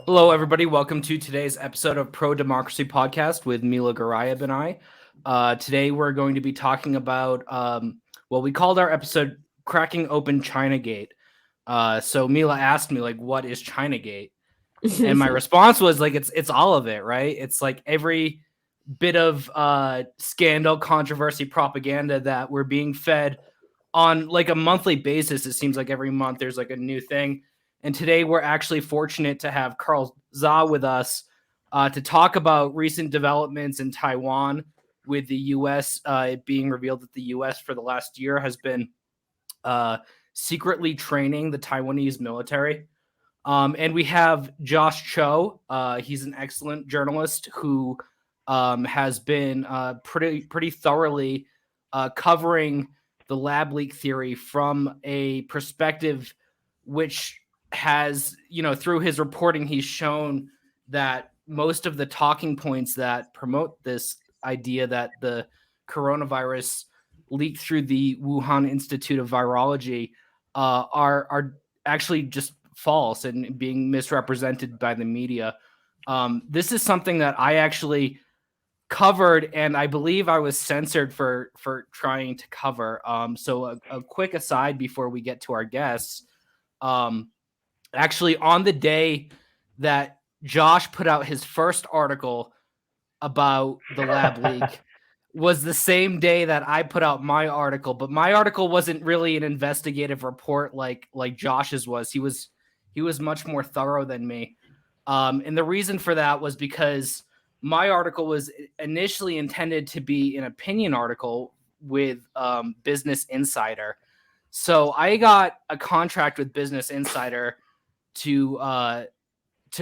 Hello, everybody. Welcome to today's episode of Pro Democracy Podcast with Mila Garayeb and I. Today, we're going to be talking about, we called our episode Cracking Open Chinagate. So Mila asked me, what is Chinagate? And my response was, it's all of it, right? It's like every bit of scandal, controversy, propaganda that we're being fed on like a monthly basis. It seems like every month there's like a new thing. And today we're actually fortunate to have Carl Zha with us to talk about recent developments in Taiwan with the U.S. It being revealed that the U.S. for the last year has been secretly training the Taiwanese military. And we have Josh Cho. He's an excellent journalist who has been pretty thoroughly covering the lab leak theory from a perspective which has, through his reporting, he's shown that most of the talking points that promote this idea that the coronavirus leaked through the Wuhan Institute of Virology are actually just false and being misrepresented by the media. This is something that I actually covered, and I believe I was censored for trying to cover. So a quick aside before we get to our guests. Actually, on the day that Josh put out his first article about the lab leak was the same day that I put out my article, but my article wasn't really an investigative report like Josh's was. He was much more thorough than me. And the reason for that was because my article was initially intended to be an opinion article with Business Insider. So I got a contract with Business Insider to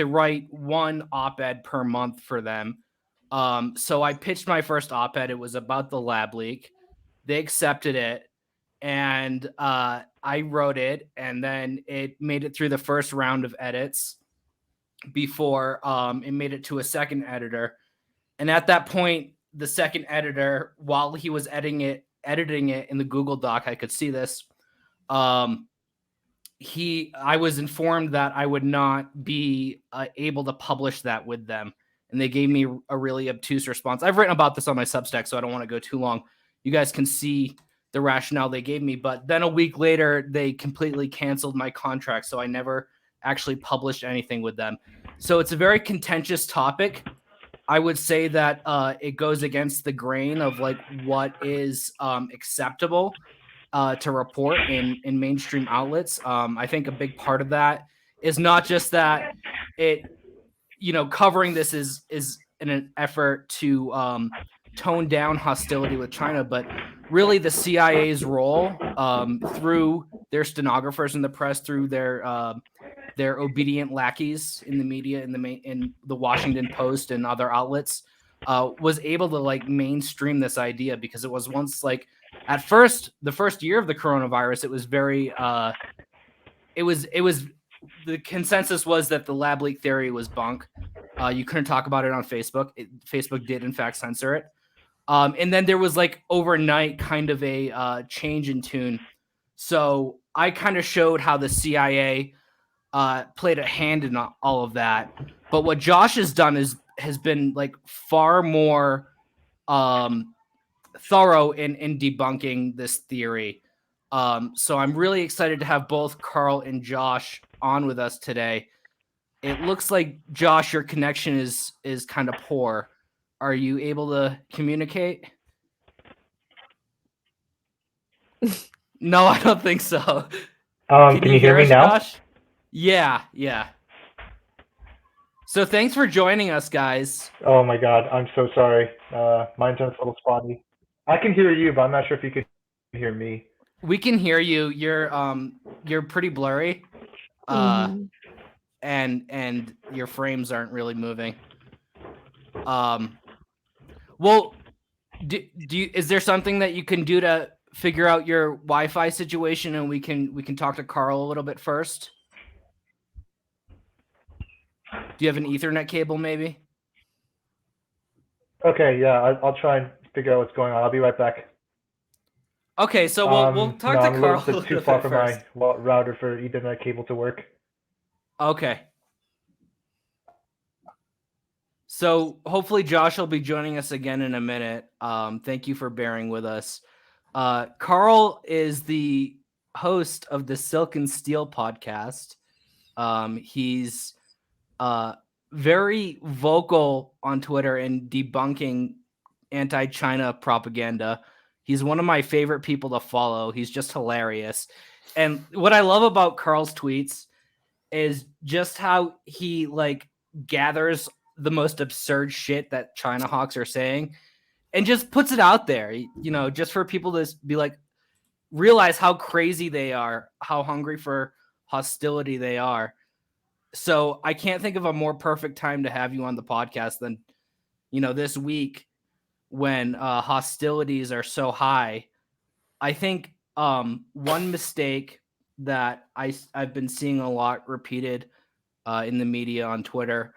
write one op-ed per month for them. So I pitched my first op-ed. It was about the lab leak. They accepted it, and I wrote it, and then it made it through the first round of edits before it made it to a second editor. And at that point, the second editor, while he was editing it in the Google Doc, I could see this. I was informed that I would not be able to publish that with them, and they gave me a really obtuse response. I've written about this on my Substack, so I don't want to go too long. You guys can see the rationale they gave me, but then a week later, they completely canceled my contract, so I never actually published anything with them. So it's a very contentious topic. I would say that it goes against the grain of like what is acceptable to report in mainstream outlets. I think a big part of that is not just that it, covering this is in an effort to tone down hostility with China, but really the CIA's role through their stenographers in the press, through their obedient lackeys in the media, in the Washington Post and other outlets, was able to like mainstream this idea, because it was once like, at first, the first year of the coronavirus, it was very, the consensus was that the lab leak theory was bunk. You couldn't talk about it on Facebook. Facebook did, in fact, censor it. And then there was like overnight kind of a change in tune. So I kind of showed how the CIA played a hand in all of that. But what Josh has done has been like far more thorough in debunking this theory. So I'm really excited to have both Carl and Josh on with us today. It looks like, Josh, your connection is kind of poor. Are you able to communicate? No, I don't think so. Can you hear me us, now? Josh? Yeah. So thanks for joining us, guys. Oh my God, I'm so sorry. My internet's a little spotty. I can hear you, but I'm not sure if you can hear me. We can hear you. You're pretty blurry. And your frames aren't really moving. Well, is there something that you can do to figure out your Wi-Fi situation, and we can talk to Carl a little bit first? Do you have an Ethernet cable, maybe? Okay, yeah, I'll try and figure out what's going on. I'll be right back. Okay, so we'll talk No, to I'm a Carl little bit too far from my router for Ethernet cable to work. Okay. So hopefully Josh will be joining us again in a minute. Thank you for bearing with us. Carl is the host of the Silk and Steel podcast. He's very vocal on Twitter in debunking anti-China propaganda. He's one of my favorite people to follow. He's just hilarious. And what I love about Carl's tweets is just how he like gathers the most absurd shit that China hawks are saying and just puts it out there, just for people to be like, realize how crazy they are, how hungry for hostility they are. So I can't think of a more perfect time to have you on the podcast than, this week when hostilities are so high. I think one mistake that I've been seeing a lot repeated in the media on Twitter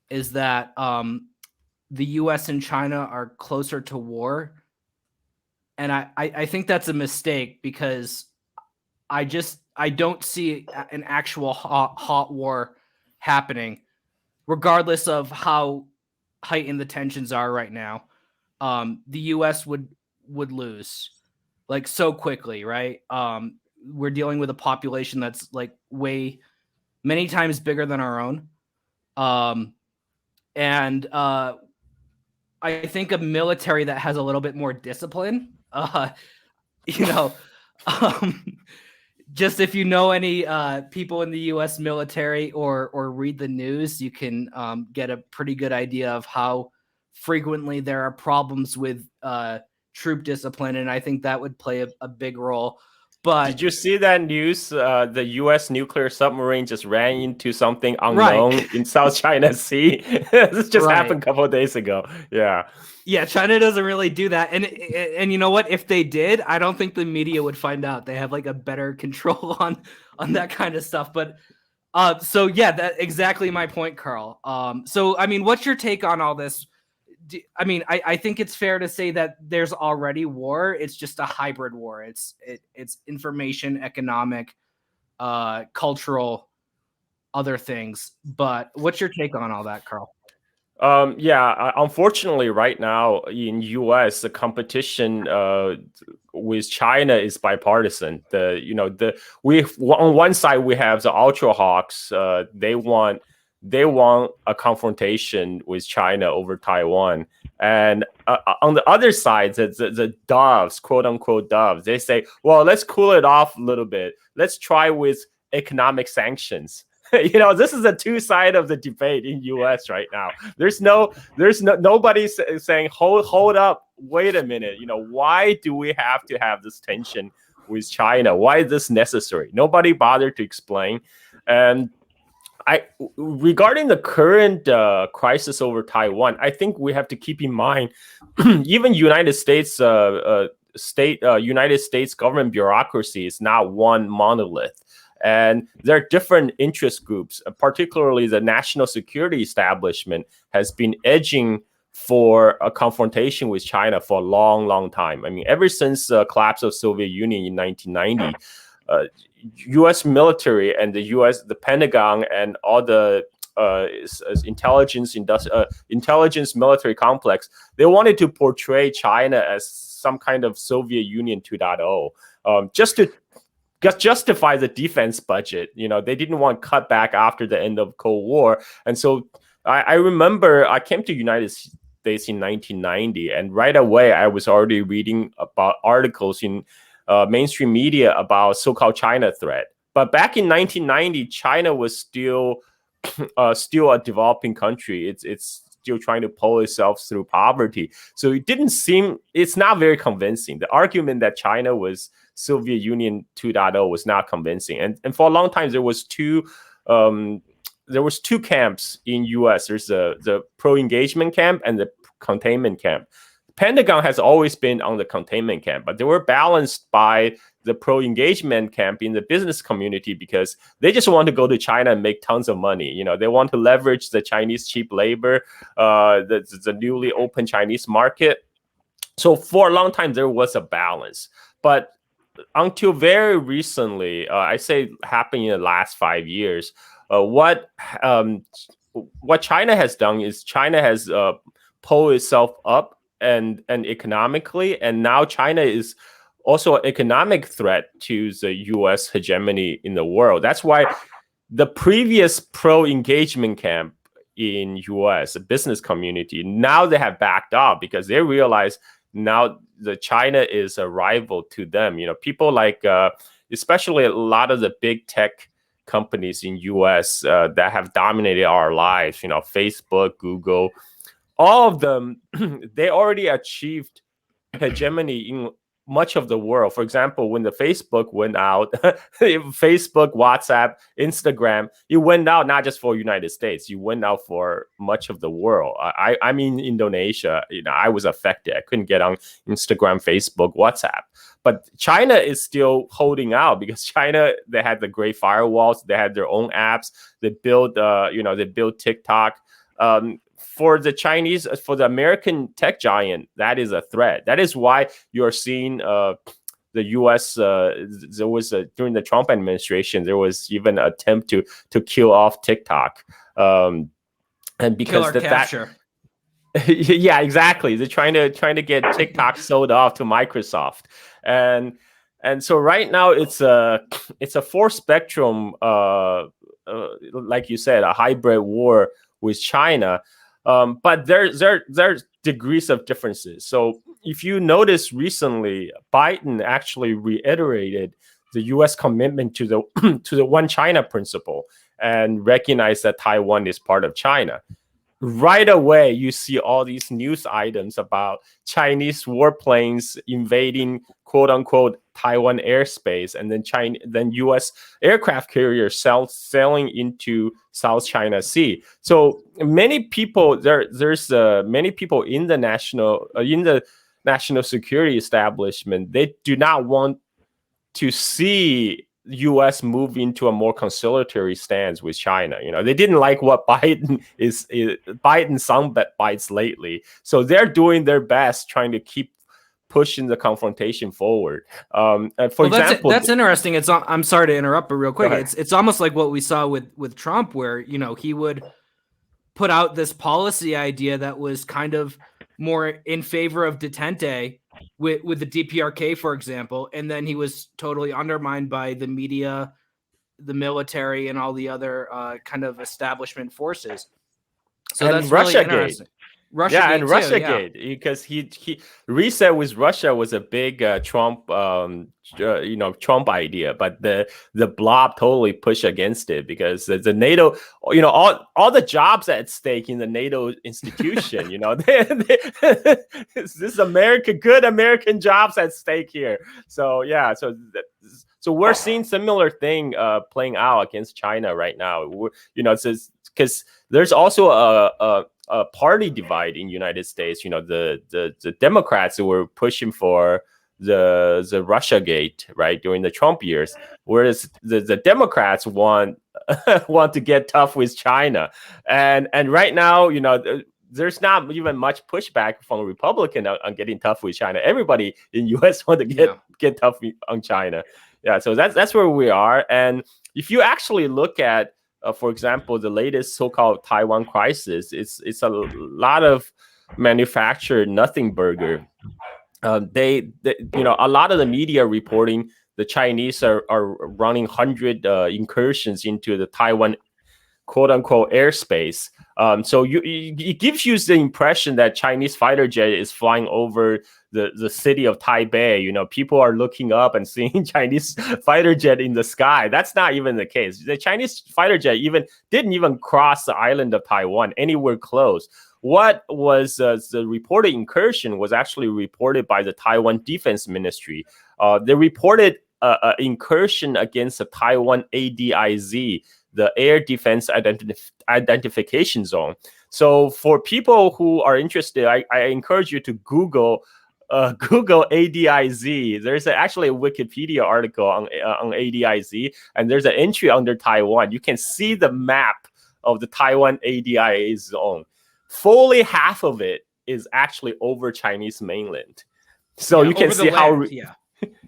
is that the U.S. and China are closer to war. And I think that's a mistake because I don't see an actual hot war happening, regardless of how heightened the tensions are right now. The U.S. would lose like so quickly, right? We're dealing with a population that's like many times bigger than our own. And I think a military that has a little bit more discipline, you know, um, just if you know any people in the U.S. military or read the news, you can get a pretty good idea of how frequently there are problems with troop discipline, and I think that would play a big role. But did you see that news? The U.S. nuclear submarine just ran into something unknown right. in South China Sea. This just happened a couple of days ago. Yeah, China doesn't really do that, and you know what? If they did, I don't think the media would find out. They have like a better control on that kind of stuff. But so yeah, that's exactly my point, Carl. So I mean, what's your take on all this? I think it's fair to say that there's already war. It's just a hybrid war. It's information, economic, cultural, other things. But what's your take on all that, Carl? Unfortunately, right now in U.S., the competition with China is bipartisan. On one side we have the ultra hawks. They want a confrontation with China over Taiwan, and on the other side, the doves, quote unquote doves, they say, well, let's cool it off a little bit. Let's try with economic sanctions. This is the two side of the debate in U.S. right now. There's nobody saying, hold up, wait a minute. Why do we have to have this tension with China? Why is this necessary? Nobody bothered to explain. And regarding the current crisis over Taiwan, I think we have to keep in mind, even United States government bureaucracy is not one monolith. And there are different interest groups, particularly the national security establishment has been edging for a confrontation with China for a long, long time. I mean, ever since the collapse of Soviet Union in 1990, U.S. military and the Pentagon and all the intelligence military complex, they wanted to portray China as some kind of Soviet Union 2.0, just to justify the defense budget. They didn't want cut back after the end of Cold War. And so I remember I came to United States in 1990, and right away I was already reading about articles in mainstream media about so-called China threat. But back in 1990, China was still a developing country. It's still trying to pull itself through poverty. So it's not very convincing. The argument that China was Soviet Union 2.0 was not convincing. And for a long time, there was two camps in U.S. There's the pro-engagement camp and the containment camp. Pentagon has always been on the containment camp, but they were balanced by the pro-engagement camp in the business community because they just want to go to China and make tons of money. They want to leverage the Chinese cheap labor, the newly open Chinese market. So for a long time, there was a balance. But until very recently, I say happened in the last 5 years, what what China has done is China has pulled itself up and economically, and now China is also an economic threat to the U.S. hegemony in the world. That's why the previous pro-engagement camp in U.S. the business community, now they have backed off because they realize now the China is a rival to them. People like especially a lot of the big tech companies in U.S. That have dominated our lives. Facebook, Google, all of them, they already achieved hegemony in much of the world. For example, when the Facebook went out, Facebook, WhatsApp, Instagram, it went out not just for United States, it went out for much of the world. I'm in Indonesia. I was affected. I couldn't get on Instagram, Facebook, WhatsApp. But China is still holding out because China, they had the great firewalls, they had their own apps, they built TikTok. For the Chinese, for the American tech giant, that is a threat. That is why you're seeing the U.S. There was during the Trump administration, there was even an attempt to kill off TikTok, and because capture. Yeah, exactly. They're trying to get TikTok sold off to Microsoft, and so right now it's a full spectrum, like you said, a hybrid war with China. But there's degrees of differences. So if you notice recently, Biden actually reiterated the U.S. commitment to the one China principle and recognized that Taiwan is part of China. Right away, you see all these news items about Chinese warplanes invading "quote unquote" Taiwan airspace, and then U.S. aircraft carriers sailing into South China Sea. So many people there's many people in the national security establishment. They do not want to see U.S. move into a more conciliatory stance with China. They didn't like what Biden sound bites lately, so they're doing their best trying to keep pushing the confrontation forward. And for example, that's interesting. I'm sorry to interrupt, but real quick, it's almost like what we saw with Trump, where he would put out this policy idea that was kind of more in favor of detente with the DPRK, for example, and then he was totally undermined by the media, the military, and all the other kind of establishment forces. So and that's Russia really interesting. Russiagate, because he reset with Russia was a big Trump Trump idea, but the blob totally pushed against it because the NATO, all the jobs at stake in the NATO institution, this is good American jobs at stake here. So yeah, so we're seeing similar thing playing out against China right now. Because there's also a party divide in United States. The Democrats who were pushing for the Russiagate, right, during the Trump years, whereas the Democrats want to get tough with China, and right now, there's not even much pushback from a Republican on getting tough with China. Everybody in U.S. want to get tough on China. Yeah, so that's where we are. And if you actually look at for example, the latest so-called Taiwan crisis, it's a lot of manufactured nothing burger. A lot of the media reporting the Chinese are running 100 incursions into the Taiwan "quote unquote" airspace. So it gives you the impression that Chinese fighter jet is flying over the city of Taipei. People are looking up and seeing Chinese fighter jet in the sky. That's not even the case. The Chinese fighter jet didn't even cross the island of Taiwan anywhere close. What was the reported incursion was actually reported by the Taiwan Defense Ministry. They reported an incursion against the Taiwan ADIZ, the Air Defense Identification Zone. So for people who are interested, I encourage you to Google ADIZ. There's actually a Wikipedia article on ADIZ, and there's an entry under Taiwan. You can see the map of the Taiwan ADIZ zone. Fully half of it is actually over Chinese mainland. So you can see how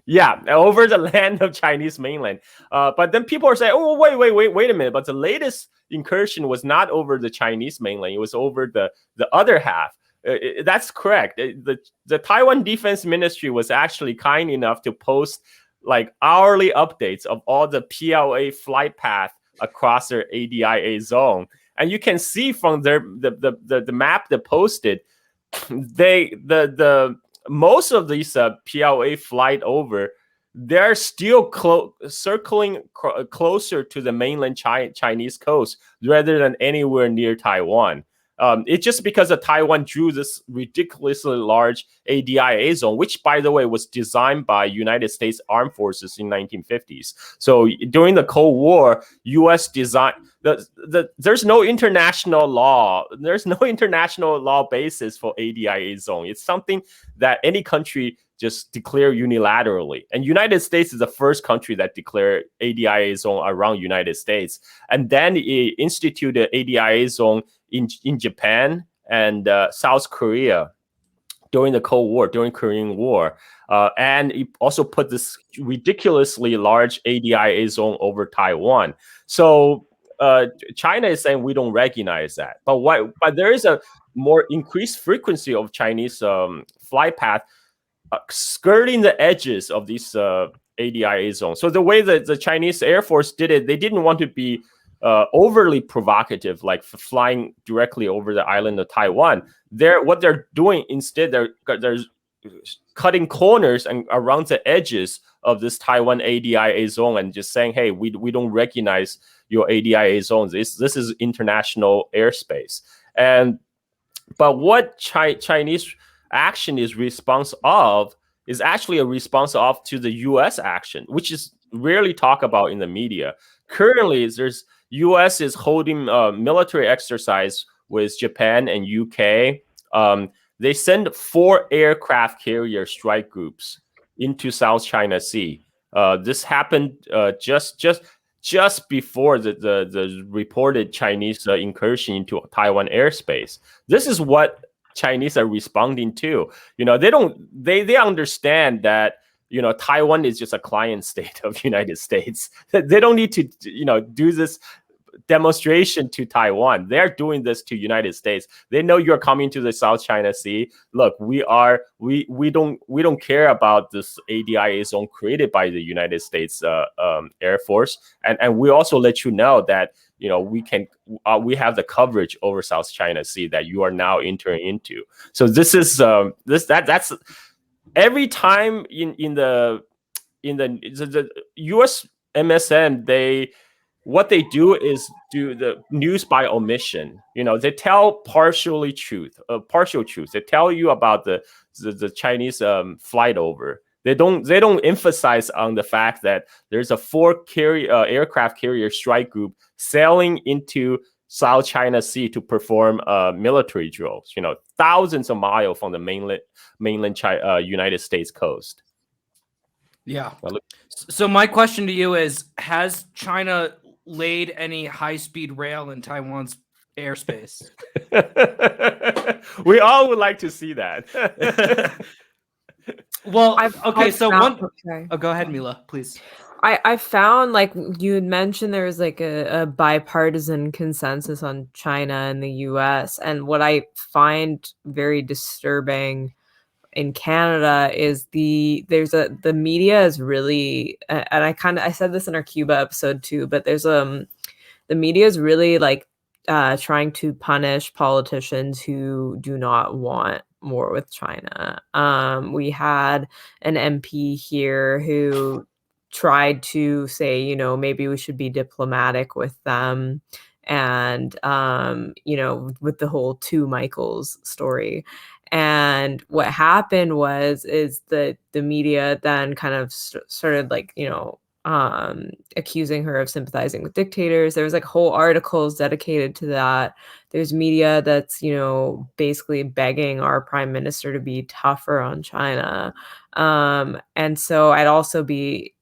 Yeah, over the land of Chinese mainland. But then people are saying, oh, wait a minute. But the latest incursion was not over the Chinese mainland. It was over the other half. That's correct. The Taiwan Defense Ministry was actually kind enough to post like hourly updates of all the PLA flight path across their ADIA zone. And you can see from the map they posted, the most of these PLA flight over, they're still circling closer to the mainland Chinese coast rather than anywhere near Taiwan. It's just because of Taiwan drew this ridiculously large ADIA zone, which, by the way, was designed by United States Armed Forces in 1950s. So during the Cold War, U.S. design. There's no international law. There's no international law basis for ADIA zone. It's something that any country just declare unilaterally. And United States is the first country that declared ADIA zone around United States. And then it instituted ADIA zone in Japan and South Korea during the Cold War, during Korean War. And it also put this ridiculously large ADIA zone over Taiwan. So China is saying we don't recognize that. But there is a more increased frequency of Chinese flight path skirting the edges of these ADIA zones. So the way that the Chinese Air Force did it, they didn't want to be overly provocative, like flying directly over the island of Taiwan. What they're doing instead, they're cutting corners and around the edges of this Taiwan ADIA zone and just saying, hey, we don't recognize your ADIA zones. This is international airspace. But what Chinese action is response of is actually a response of to the U.S. action, which is rarely talked about in the media. Currently, U.S. is holding military exercise with Japan and UK. They send 4 aircraft carrier strike groups into South China Sea. This happened just before the reported Chinese incursion into Taiwan airspace. This is what Chinese are responding to. They understand that Taiwan is just a client state of the United States. They don't need to do this demonstration to Taiwan. They're doing this to United States. They know you're coming to the South China Sea. Look, we don't care about this ADIA zone created by the United States Air Force, and we also let you know that we have the coverage over South China Sea that you are now entering into. So this is that's every time in the U.S. MSM, what they do is do the news by omission. They tell partial truth. They tell you about the Chinese flight over. They don't emphasize on the fact that there's a 4 aircraft carrier strike group sailing into South China Sea to perform military drills. Thousands of miles from the mainland United States coast. Yeah. So my question to you is: has China laid any high-speed rail in Taiwan's airspace? We all would like to see that. Well, okay. So go ahead, Mila, please. I found, like you had mentioned, there was like a bipartisan consensus on China and the US. And what I find very disturbing in Canada is the media is really, and I said this in our Cuba episode too, but the media is really like trying to punish politicians who do not want war with China. We had an MP here who tried to say, maybe we should be diplomatic with them. And, with the whole Two Michaels story. And what happened is that the media then kind of started like, accusing her of sympathizing with dictators. There was like whole articles dedicated to that. There's media that's, basically begging our prime minister to be tougher on China. And so I'd also be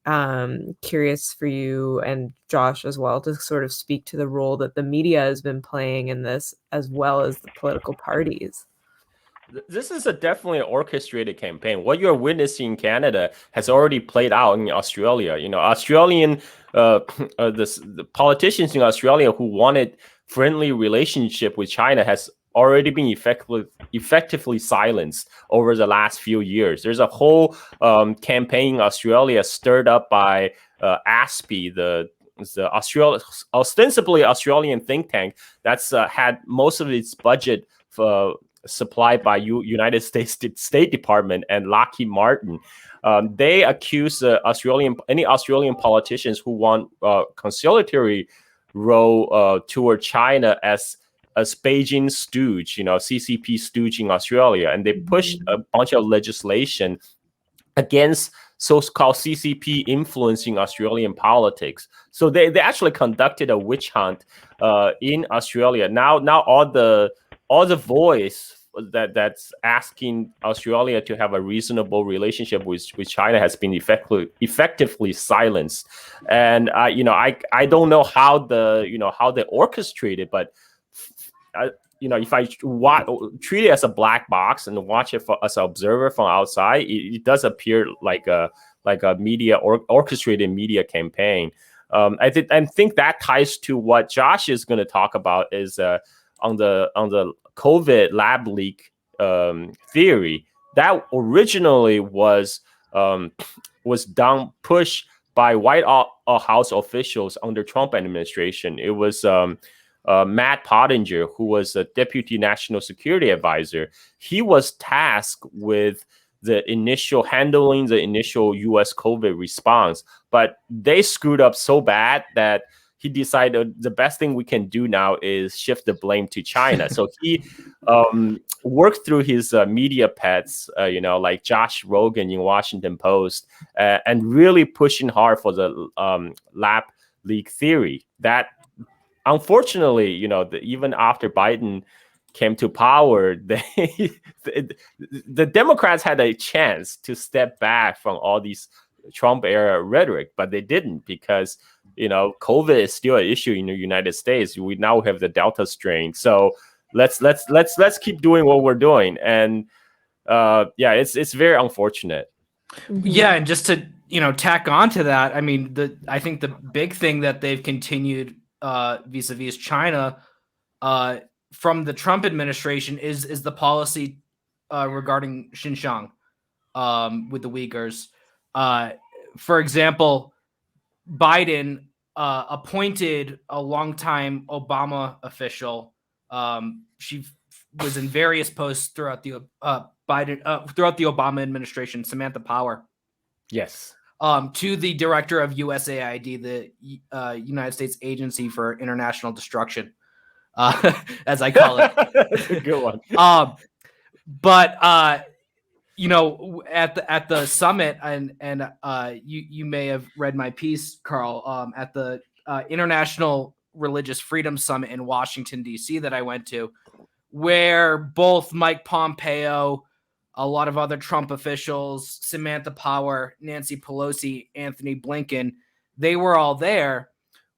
curious for you and Josh as well to sort of speak to the role that the media has been playing in this, as well as the political parties. This is a definitely an orchestrated campaign. What you're witnessing in Canada has already played out in Australia. You know, Australian the politicians in Australia who wanted friendly relationship with China has already been effectively silenced over the last few years. There's a whole campaign in Australia stirred up by ASPI, the ostensibly Australian think tank that's had most of its budget supplied by United States State Department and Lockheed Martin. They accuse any Australian politicians who want conciliatory role toward China as Beijing stooge, CCP stooge in Australia, and they pushed a bunch of legislation against so-called CCP influencing Australian politics. So they actually conducted a witch hunt in Australia. Now all the voice that's asking Australia to have a reasonable relationship with China has been effectively silenced. And I don't know how they orchestrated, but if I treat it as a black box and watch it as an observer from outside, it does appear like a media orchestrated media campaign. I think that ties to what Josh is going to talk about is on the COVID lab leak theory that originally was pushed by White House officials under Trump administration. It was Matt Pottinger, who was a deputy national security advisor. He was tasked with handling the initial U.S. COVID response, but they screwed up so bad that he decided the best thing we can do now is shift the blame to China. So he worked through his media pets, like Josh Rogan in Washington Post, and really pushing hard for the lab leak theory. That, unfortunately, even after Biden came to power, the Democrats had a chance to step back from all these Trump era rhetoric, but they didn't because COVID is still an issue in the United States. We now have the Delta strain, so let's keep doing what we're doing, and it's very unfortunate. Yeah, and just to tack on to that, I mean, I think the big thing that they've continued vis-a-vis China from the Trump administration is the policy regarding Xinjiang with the Uyghurs. For example, Biden appointed a longtime Obama official. She was in various posts throughout the Obama administration, Samantha Power. Yes. To the director of USAID, the United States Agency for International Destruction, as I call it. That's a good one. But at the summit, and you may have read my piece, Carl, at the International Religious Freedom Summit in Washington, D.C. that I went to, where both Mike Pompeo, a lot of other Trump officials, Samantha Power, Nancy Pelosi, Anthony Blinken, they were all there.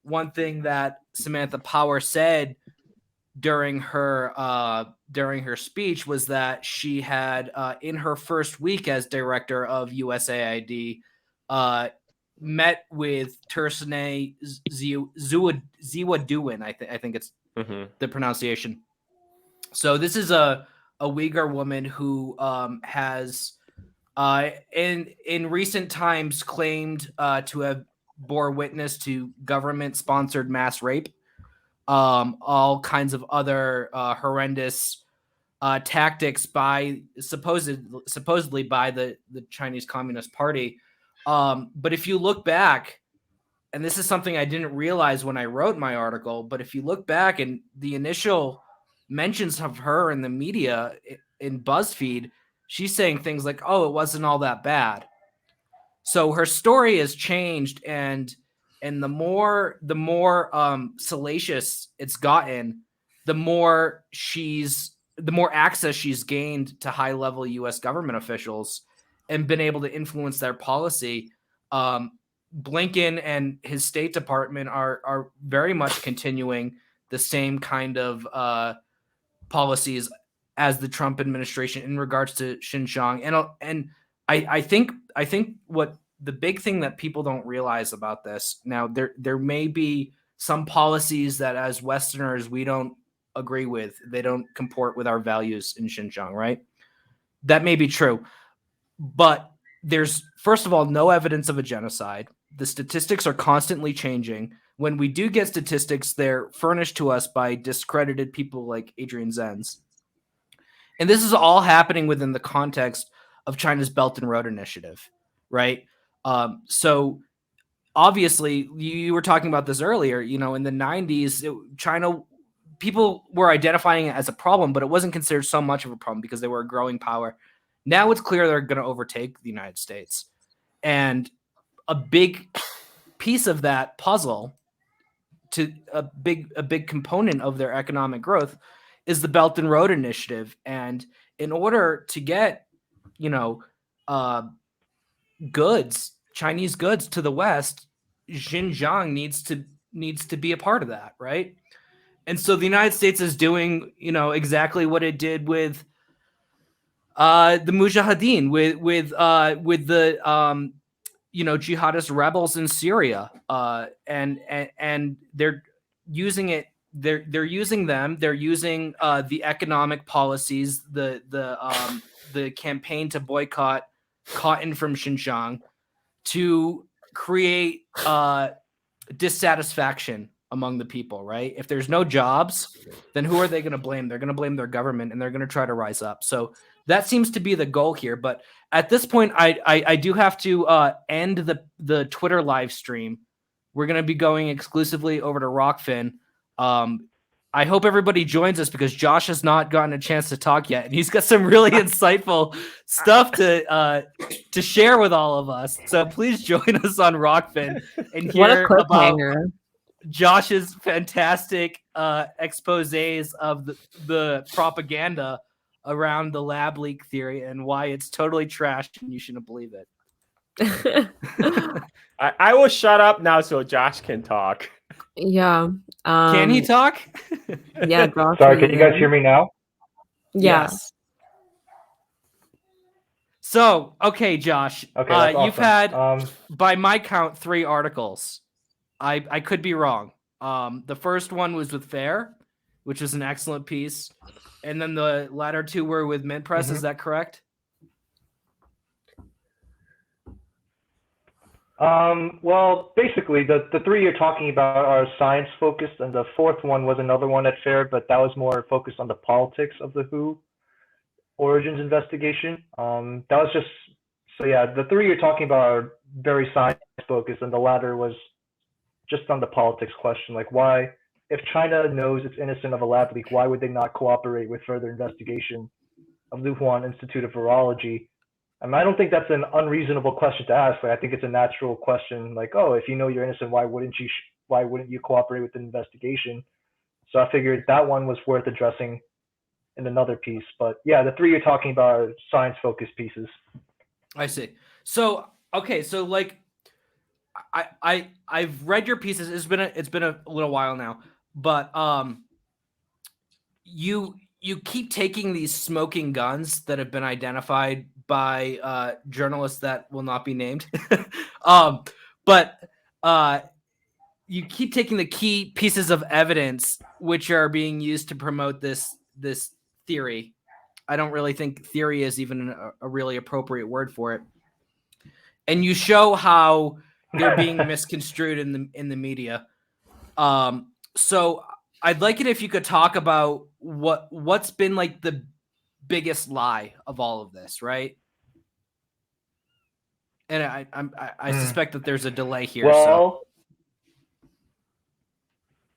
One thing that Samantha Power said during her speech was that she had in her first week as director of USAID met with Tersane Ziwaduin. I think it's the pronunciation. So this is a Uyghur woman who has in recent times claimed to have bore witness to government-sponsored mass rape, all kinds of other horrendous tactics by supposedly by the Chinese Communist Party. But if you look back, and this is something I didn't realize when I wrote my article, but if you look back and the initial mentions of her in the media in BuzzFeed, she's saying things like, "Oh, it wasn't all that bad." So her story has changed, and the more salacious it's gotten, the more access she's gained to high level U.S. government officials and been able to influence their policy. Blinken and his State Department are very much continuing the same kind of policies as the Trump administration in regards to Xinjiang. And I think what the big thing that people don't realize about this now, there may be some policies that as Westerners we don't agree with. They don't comport with our values in Xinjiang, right? That may be true, but there's, first of all, no evidence of a genocide. The statistics are constantly changing. When we do get statistics, they're furnished to us by discredited people like Adrian Zenz. And this is all happening within the context of China's Belt and Road Initiative, right? So obviously, you were talking about this earlier, in the 90s, China, people were identifying it as a problem, but it wasn't considered so much of a problem because they were a growing power. Now it's clear they're going to overtake the United States. And a big piece of that puzzle, to a big component of their economic growth, is the Belt and Road Initiative. And in order to get, goods, Chinese goods to the West, Xinjiang needs to be a part of that, right? And so the United States is doing, exactly what it did with the Mujahideen, with the jihadist rebels in Syria, and they're using it. They're using them. They're using the economic policies, the campaign to boycott cotton from Xinjiang to create dissatisfaction among the people, right? If there's no jobs, then who are they going to blame? They're going to blame their government, and they're going to try to rise up. So that seems to be the goal here. But at this point, I do have to end the Twitter live stream. We're going to be going exclusively over to Rockfin. I hope everybody joins us because Josh has not gotten a chance to talk yet, and he's got some really insightful stuff to share with all of us. So please join us on Rockfin and hear about Josh's fantastic exposés of the propaganda around the lab leak theory and why it's totally trashed and you shouldn't believe it. I will shut up now so Josh can talk. Yeah. Can he talk? Yeah. Sorry, can you guys hear me now? Yeah. Yes. So, okay, Josh, Okay, that's awesome. you've had, by my count, 3 articles. I could be wrong. The first one was with Fair, which was an excellent piece. And then the latter 2 were with Mint Press. Mm-hmm. Is that correct? Well, basically, the 3 you're talking about are science focused, and the 4th one was another one at Fair, but that was more focused on the politics of the WHO origins investigation. That was just, so yeah, the 3 you're talking about are very science focused, and the latter was just on the politics question, like why, if China knows it's innocent of a lab leak, why would they not cooperate with further investigation of the Wuhan Institute of Virology? I don't think that's an unreasonable question to ask. Like, I think it's a natural question. Like, oh, if you know you're innocent, why wouldn't you cooperate with the investigation? So I figured that one was worth addressing in another piece. But yeah, the 3 you're talking about are science-focused pieces. I see. So okay, so like, I've read your pieces. It's been a little while now, but you keep taking these smoking guns that have been identified by journalists that will not be named. But you keep taking the key pieces of evidence which are being used to promote this theory. I don't really think theory is even a really appropriate word for it. And you show how they're being misconstrued in the media. So I'd like it if you could talk about what's been like the biggest lie of all of this, right? And I suspect that there's a delay here. Well,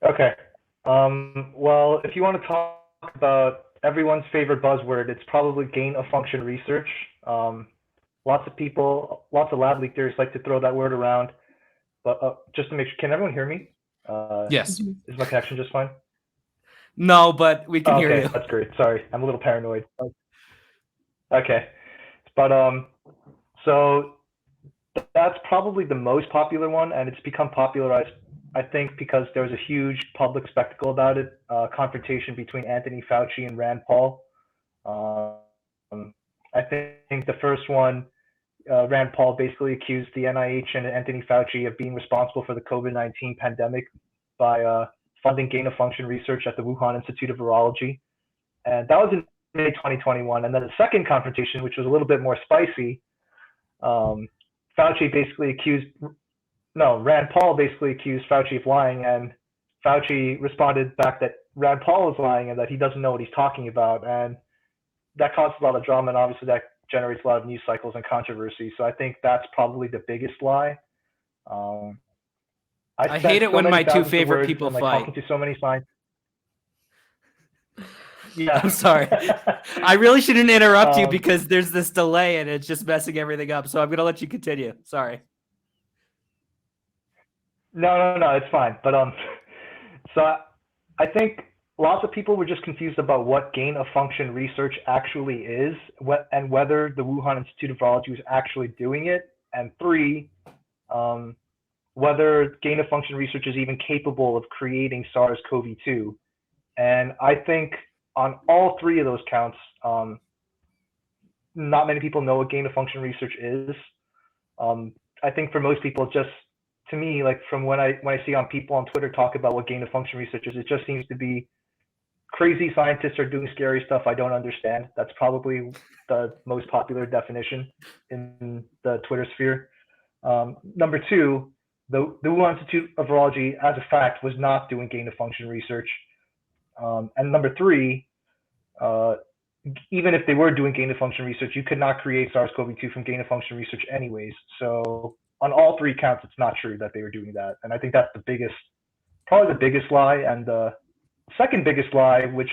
okay. Well, if you want to talk about everyone's favorite buzzword, it's probably gain of function research. Lots of lab leak theorists like to throw that word around. But just to make sure, can everyone hear me? Yes. Is my connection just fine? No, but we can hear you. That's great. Sorry, I'm a little paranoid. Okay, but so that's probably the most popular one, and it's become popularized, I think, because there was a huge public spectacle about it, confrontation between Anthony Fauci and Rand Paul. I think the first one, Rand Paul basically accused the NIH and Anthony Fauci of being responsible for the COVID-19 pandemic by funding gain-of-function research at the Wuhan Institute of Virology. And that was in May 2021. And then the second confrontation, which was a little bit more spicy, Fauci basically accused, no, Rand Paul basically accused Fauci of lying, and Fauci responded back that Rand Paul is lying and that he doesn't know what he's talking about. And that caused a lot of drama, and obviously that generates a lot of news cycles and controversy. So I think that's probably the biggest lie. I hate it when my two favorite people and, like, fight. talking to so many scientists. Yeah. I'm sorry. I really shouldn't interrupt you because there's this delay and it's just messing everything up. So I'm going to let you continue. Sorry. No, it's fine. But so I think lots of people were just confused about what gain-of-function research actually is, and whether the Wuhan Institute of Virology was actually doing it, and three, whether gain-of-function research is even capable of creating SARS-CoV-2. And I think on all three of those counts, not many people know what gain-of-function research is. I think for most people, just to me, like from when I see on people on Twitter talk about what gain-of-function research is, it just seems to be crazy scientists are doing scary stuff I don't understand. That's probably the most popular definition in the Twitter sphere. Number two, the Wuhan Institute of Virology, as a fact, was not doing gain-of-function research. And number three, even if they were doing gain-of-function research, you could not create SARS-CoV-2 from gain-of-function research anyways. So on all three counts, it's not true that they were doing that. And I think that's probably the biggest lie. And the second biggest lie, which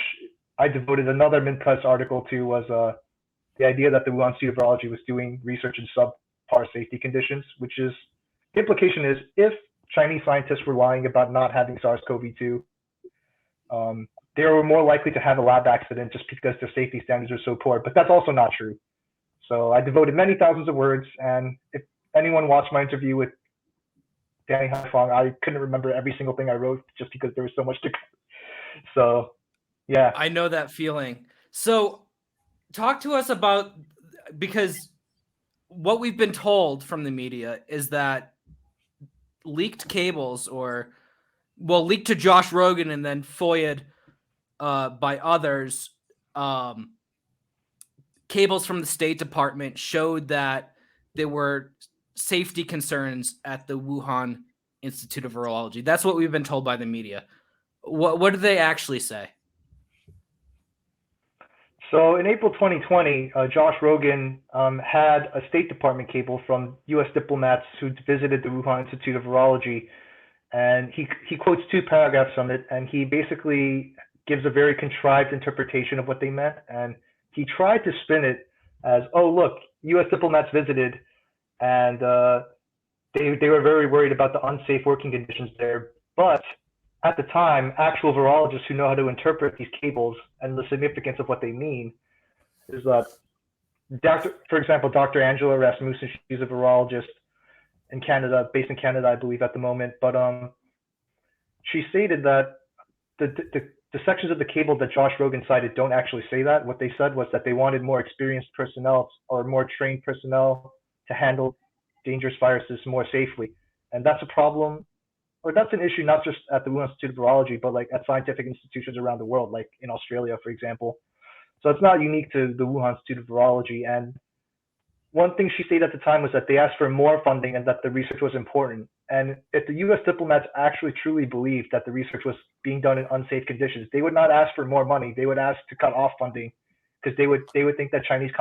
I devoted another Min-Press article to, was the idea that the Wuhan Institute of Virology was doing research in subpar safety conditions, which is, the implication is, if Chinese scientists were lying about not having SARS-CoV-2, they were more likely to have a lab accident just because their safety standards are so poor. But that's also not true. So I devoted many thousands of words, and if anyone watched my interview with Danny Haifong, I couldn't remember every single thing I wrote just because there was so much to cover. So, yeah. I know that feeling. So talk to us about, because what we've been told from the media is that leaked cables, leaked to Josh Rogan and then FOIA'd by others, cables from the State Department showed that there were safety concerns at the Wuhan Institute of Virology. That's what we've been told by the media. What did they actually say? So in April 2020, Josh Rogan had a State Department cable from U.S. diplomats who visited the Wuhan Institute of Virology, and he quotes two paragraphs from it, and he basically gives a very contrived interpretation of what they meant, and he tried to spin it as, oh, look, U.S. diplomats visited, and they were very worried about the unsafe working conditions there, but at the time, actual virologists who know how to interpret these cables and the significance of what they mean is that, for example, Dr. Angela Rasmussen, she's a virologist in Canada, based in Canada, I believe, at the moment. But she stated that the sections of the cable that Josh Rogan cited don't actually say that. What they said was that they wanted more experienced personnel or more trained personnel to handle dangerous viruses more safely. And that's a problem, or that's an issue not just at the Wuhan Institute of Virology, but like at scientific institutions around the world, like in Australia, for example. So it's not unique to the Wuhan Institute of Virology. And one thing she stated at the time was that they asked for more funding and that the research was important. And if the U.S. diplomats actually truly believed that the research was being done in unsafe conditions, they would not ask for more money. They would ask to cut off funding because they would think that Chinese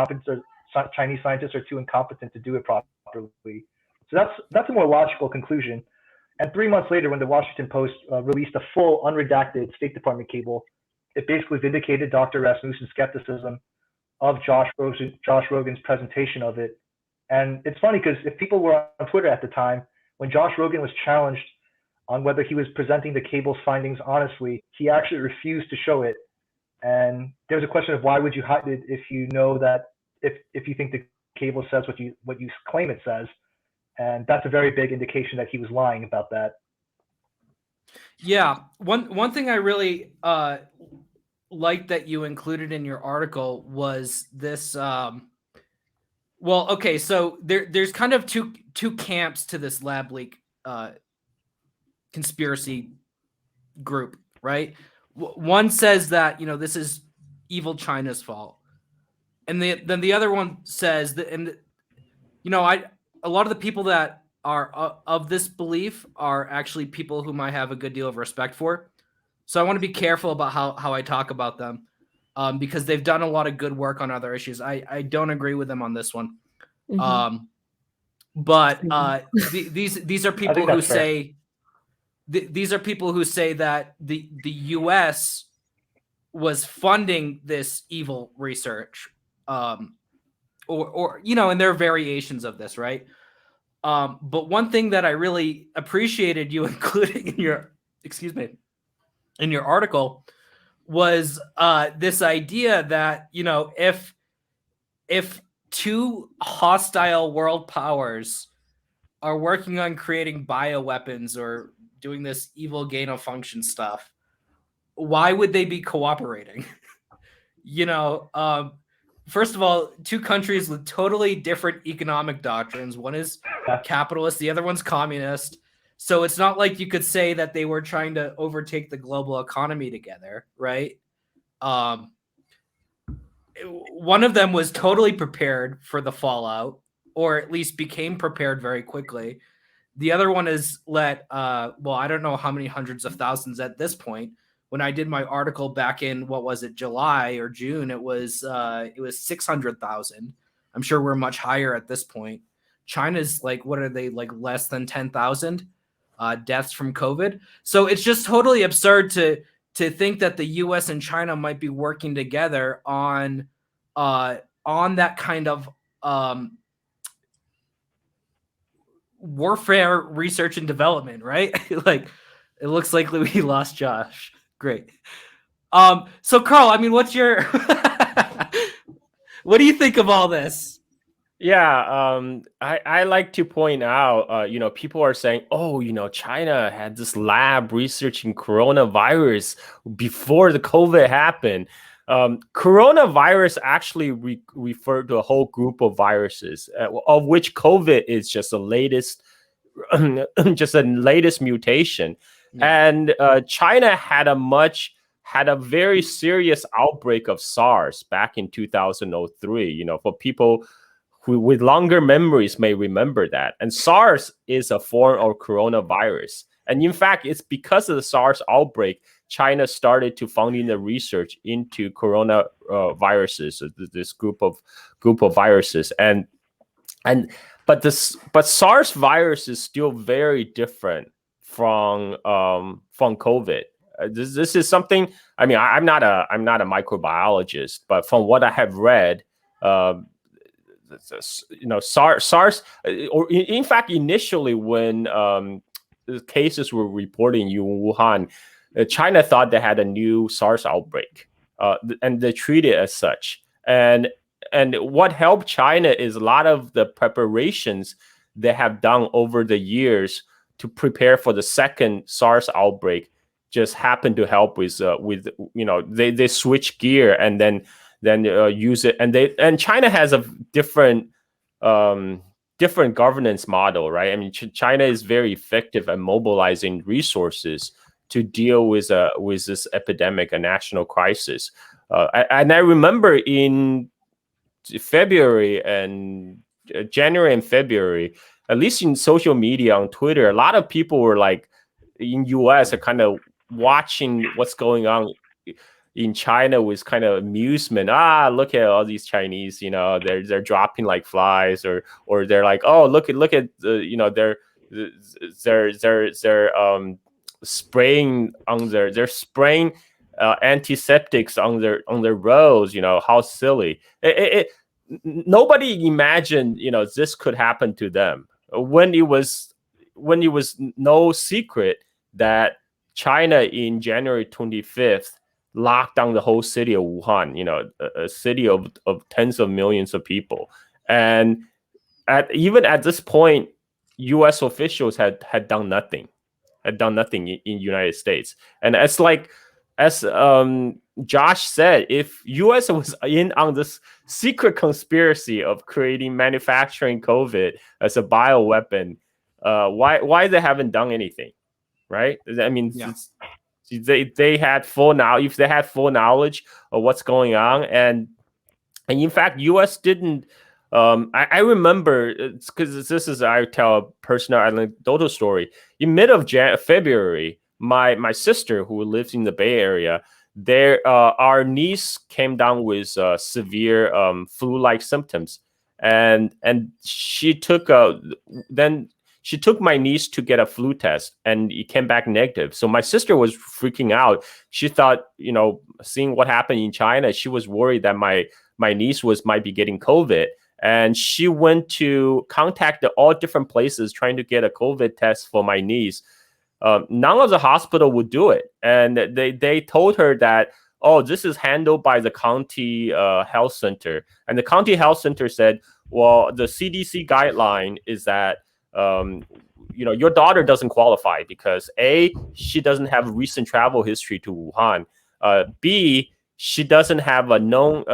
scientists are too incompetent to do it properly. So that's a more logical conclusion. And 3 months later, when the Washington Post released a full unredacted State Department cable, it basically vindicated Dr. Rasmussen's skepticism of Josh Rogan's presentation of it. And it's funny because if people were on Twitter at the time, when Josh Rogan was challenged on whether he was presenting the cable's findings honestly, he actually refused to show it. And there was a question of why would you hide it if you know that if you think the cable says what you claim it says. And that's a very big indication that he was lying about that. Yeah. One thing I really liked that you included in your article was this. Well, okay, so there's kind of two camps to this lab leak conspiracy group, right? One says that this is evil China's fault, and then the other one says that, and a lot of the people that are of this belief are actually people whom I have a good deal of respect for. So I want to be careful about how I talk about them, because they've done a lot of good work on other issues. I don't agree with them on this one. But these are people who say these are people who say that the U.S. was funding this evil research, or and there are variations of this, right? But one thing that I really appreciated you including in your article was this idea that if two hostile world powers are working on creating bioweapons or doing this evil gain of function stuff, why would they be cooperating? First of all, two countries with totally different economic doctrines. One is capitalist, the other one's communist. So it's not like you could say that they were trying to overtake the global economy together, right? One of them was totally prepared for the fallout, or at least became prepared very quickly. The other one is I don't know how many hundreds of thousands at this point. When I did my article back in, what was it, July or June, it was 600,000. I'm sure we're much higher at this point. China's what are they, less than 10,000 deaths from COVID? So it's just totally absurd to think that the U.S. and China might be working together on that kind of warfare research and development, right? It looks like we lost Josh. Great. So Carl, I mean, what's your what do you think of all this? Yeah, I like to point out, people are saying, oh, China had this lab researching coronavirus before the COVID happened. Coronavirus actually referred to a whole group of viruses, of which COVID is just the latest, mutation. Yeah. And China had a very serious outbreak of SARS back in 2003. For people who with longer memories may remember that. And SARS is a form of coronavirus. And in fact, it's because of the SARS outbreak, China started to funding the research into corona viruses, this group of viruses. But SARS virus is still very different from COVID. This is something. I mean, I'm not a microbiologist, but from what I have read, SARS, or in fact, initially when the cases were reporting in Wuhan, China thought they had a new SARS outbreak, and they treated it as such. And what helped China is a lot of the preparations they have done over the years to prepare for the second SARS outbreak just happened to help with they switch gear and then use it, and China has a different governance model, right? I mean, China is very effective at mobilizing resources to deal with this epidemic, a national crisis. And I remember in February and January and February, at least in social media on Twitter, a lot of people were in US are kind of watching what's going on in China with kind of amusement. Look at all these Chinese, they're dropping like flies, or they're like, oh, look at they're spraying they're spraying antiseptics on their roads. How silly. Nobody imagined this could happen to them when it was no secret that China in January 25th locked down the whole city of Wuhan, a city of tens of millions of people. And even at this point, U.S. officials had done nothing in United States. And it's like as Josh said, if US was in on this secret conspiracy of creating manufacturing COVID as a bioweapon, why they haven't done anything, right? I mean, Yeah. they had full now if they had full knowledge of what's going on, and in fact, US didn't. I remember because this is I tell a personal anecdotal story. In mid of February, my sister who lives in the Bay Area, our niece came down with severe flu-like symptoms, and then she took my niece to get a flu test, and it came back negative. So my sister was freaking out. She thought, seeing what happened in China, she was worried that my niece might be getting COVID, and she went to contact all different places trying to get a COVID test for my niece. None of the hospital would do it, and they told her that, oh, this is handled by the county health center, and the county health center said, well, the CDC guideline is that your daughter doesn't qualify because A, she doesn't have recent travel history to Wuhan, B, she doesn't have a known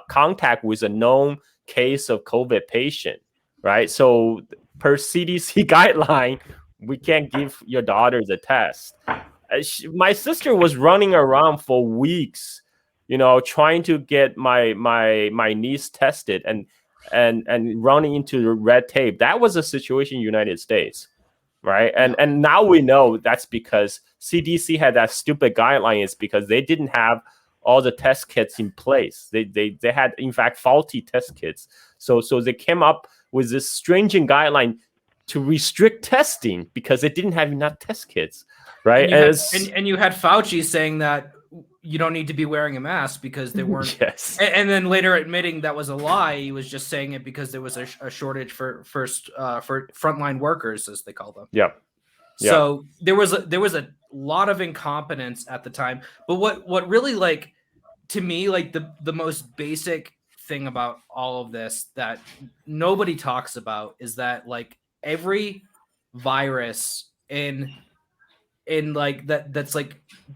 contact with a known case of COVID patient, right? So per CDC guideline, we can't give your daughter the test. My sister was running around for weeks, trying to get my niece tested and running into the red tape. That was a situation in the United States, right? And now we know that's because CDC had that stupid guideline. It's because they didn't have all the test kits in place. They had, in fact, faulty test kits. So they came up with this stringent guideline to restrict testing because they didn't have enough test kits, right? And you had Fauci saying that you don't need to be wearing a mask because there weren't. Yes. And then later admitting that was a lie. He was just saying it because there was a shortage for frontline workers, as they call them. Yep. So there was a lot of incompetence at the time. But what really, to me, the most basic thing about all of this that nobody talks about is that every virus in that's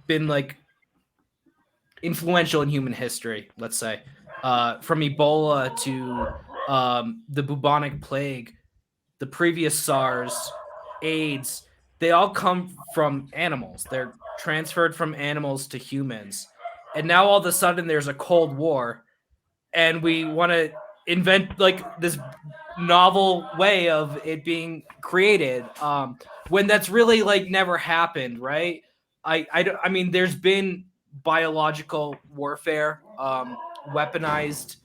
been influential in human history, let's say, from Ebola to the bubonic plague, the previous SARS, AIDS, they all come from animals. They're transferred from animals to humans. And now all of a sudden there's a Cold War and we want to invent this novel way of it being created when that's really never happened, right? I mean, there's been biological warfare, weaponized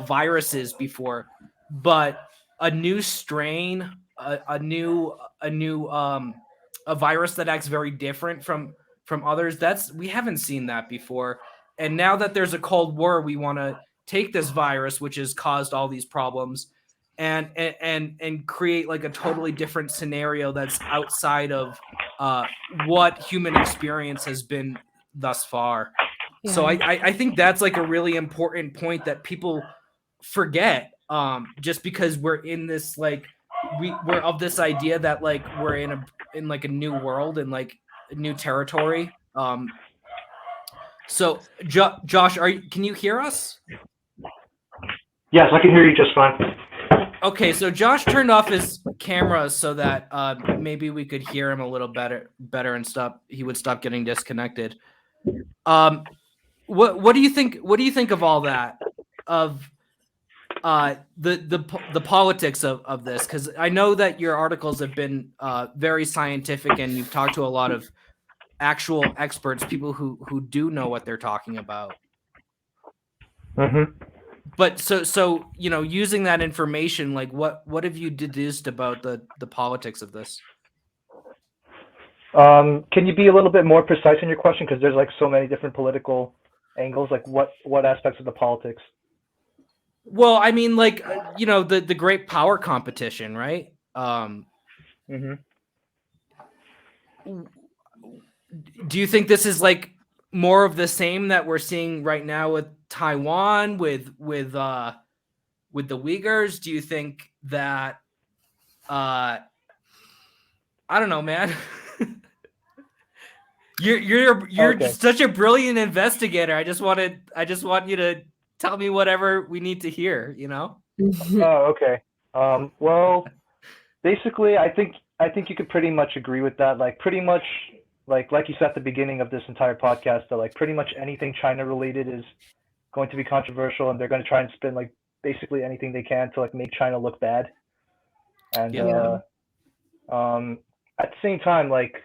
viruses before, but a new strain, a virus that acts very different from others, we haven't seen that before. And now that there's a Cold War, we want to take this virus, which has caused all these problems, and create a totally different scenario that's outside of what human experience has been thus far. Yeah. So I think that's a really important point that people forget, just because we're in this we're of this idea that we're in a new world and a new territory. So Josh, can you hear us? Yes, I can hear you just fine. Okay, so Josh turned off his camera so that maybe we could hear him a little better and he would stop getting disconnected. What do you think? What do you think of all that? Of the politics of this? Because I know that your articles have been very scientific, and you've talked to a lot of actual experts, people who do know what they're talking about. Mm-hmm. But so using that information, what have you deduced about the politics of this? Can you be a little bit more precise in your question? Because there's so many different political angles. What aspects of the politics? Well, I mean, the great power competition, right? Mm-hmm. Do you think this is more of the same that we're seeing right now with Taiwan, with the Uyghurs? Do you think that I don't know, man. You're Okay. such a brilliant investigator. I just want you to tell me whatever we need to hear, you know? Oh, okay. Well, basically, I think you could pretty much agree with that. Like pretty much, like you said at the beginning of this entire podcast, that like pretty much anything China related is going to be controversial, and they're going to try and spin like basically anything they can to like make China look bad. And Yeah. at the same time, like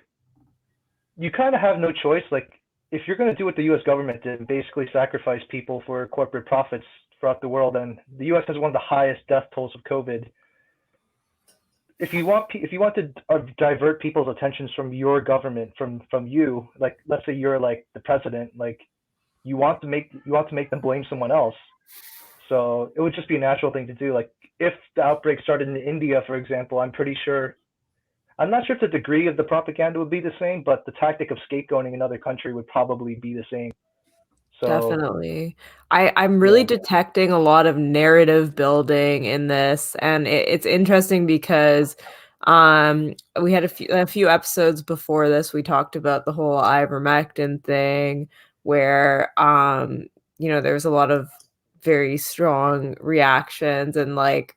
you kind of have no choice. Like if you're going to do what the U.S. government did, and basically sacrifice people for corporate profits throughout the world, and the U.S. has one of the highest death tolls of COVID. If you want to divert people's attentions from your government, from you, like let's say you're like the president, like you want to make them blame someone else. So it would just be a natural thing to do. Like if the outbreak started in India, for example, I'm not sure if the degree of the propaganda would be the same, but the tactic of scapegoating another country would probably be the same. So Definitely. I'm really yeah. detecting a lot of narrative building in this, and it's interesting because we had a few episodes before this. We talked about the whole ivermectin thing, where there's a lot of very strong reactions and like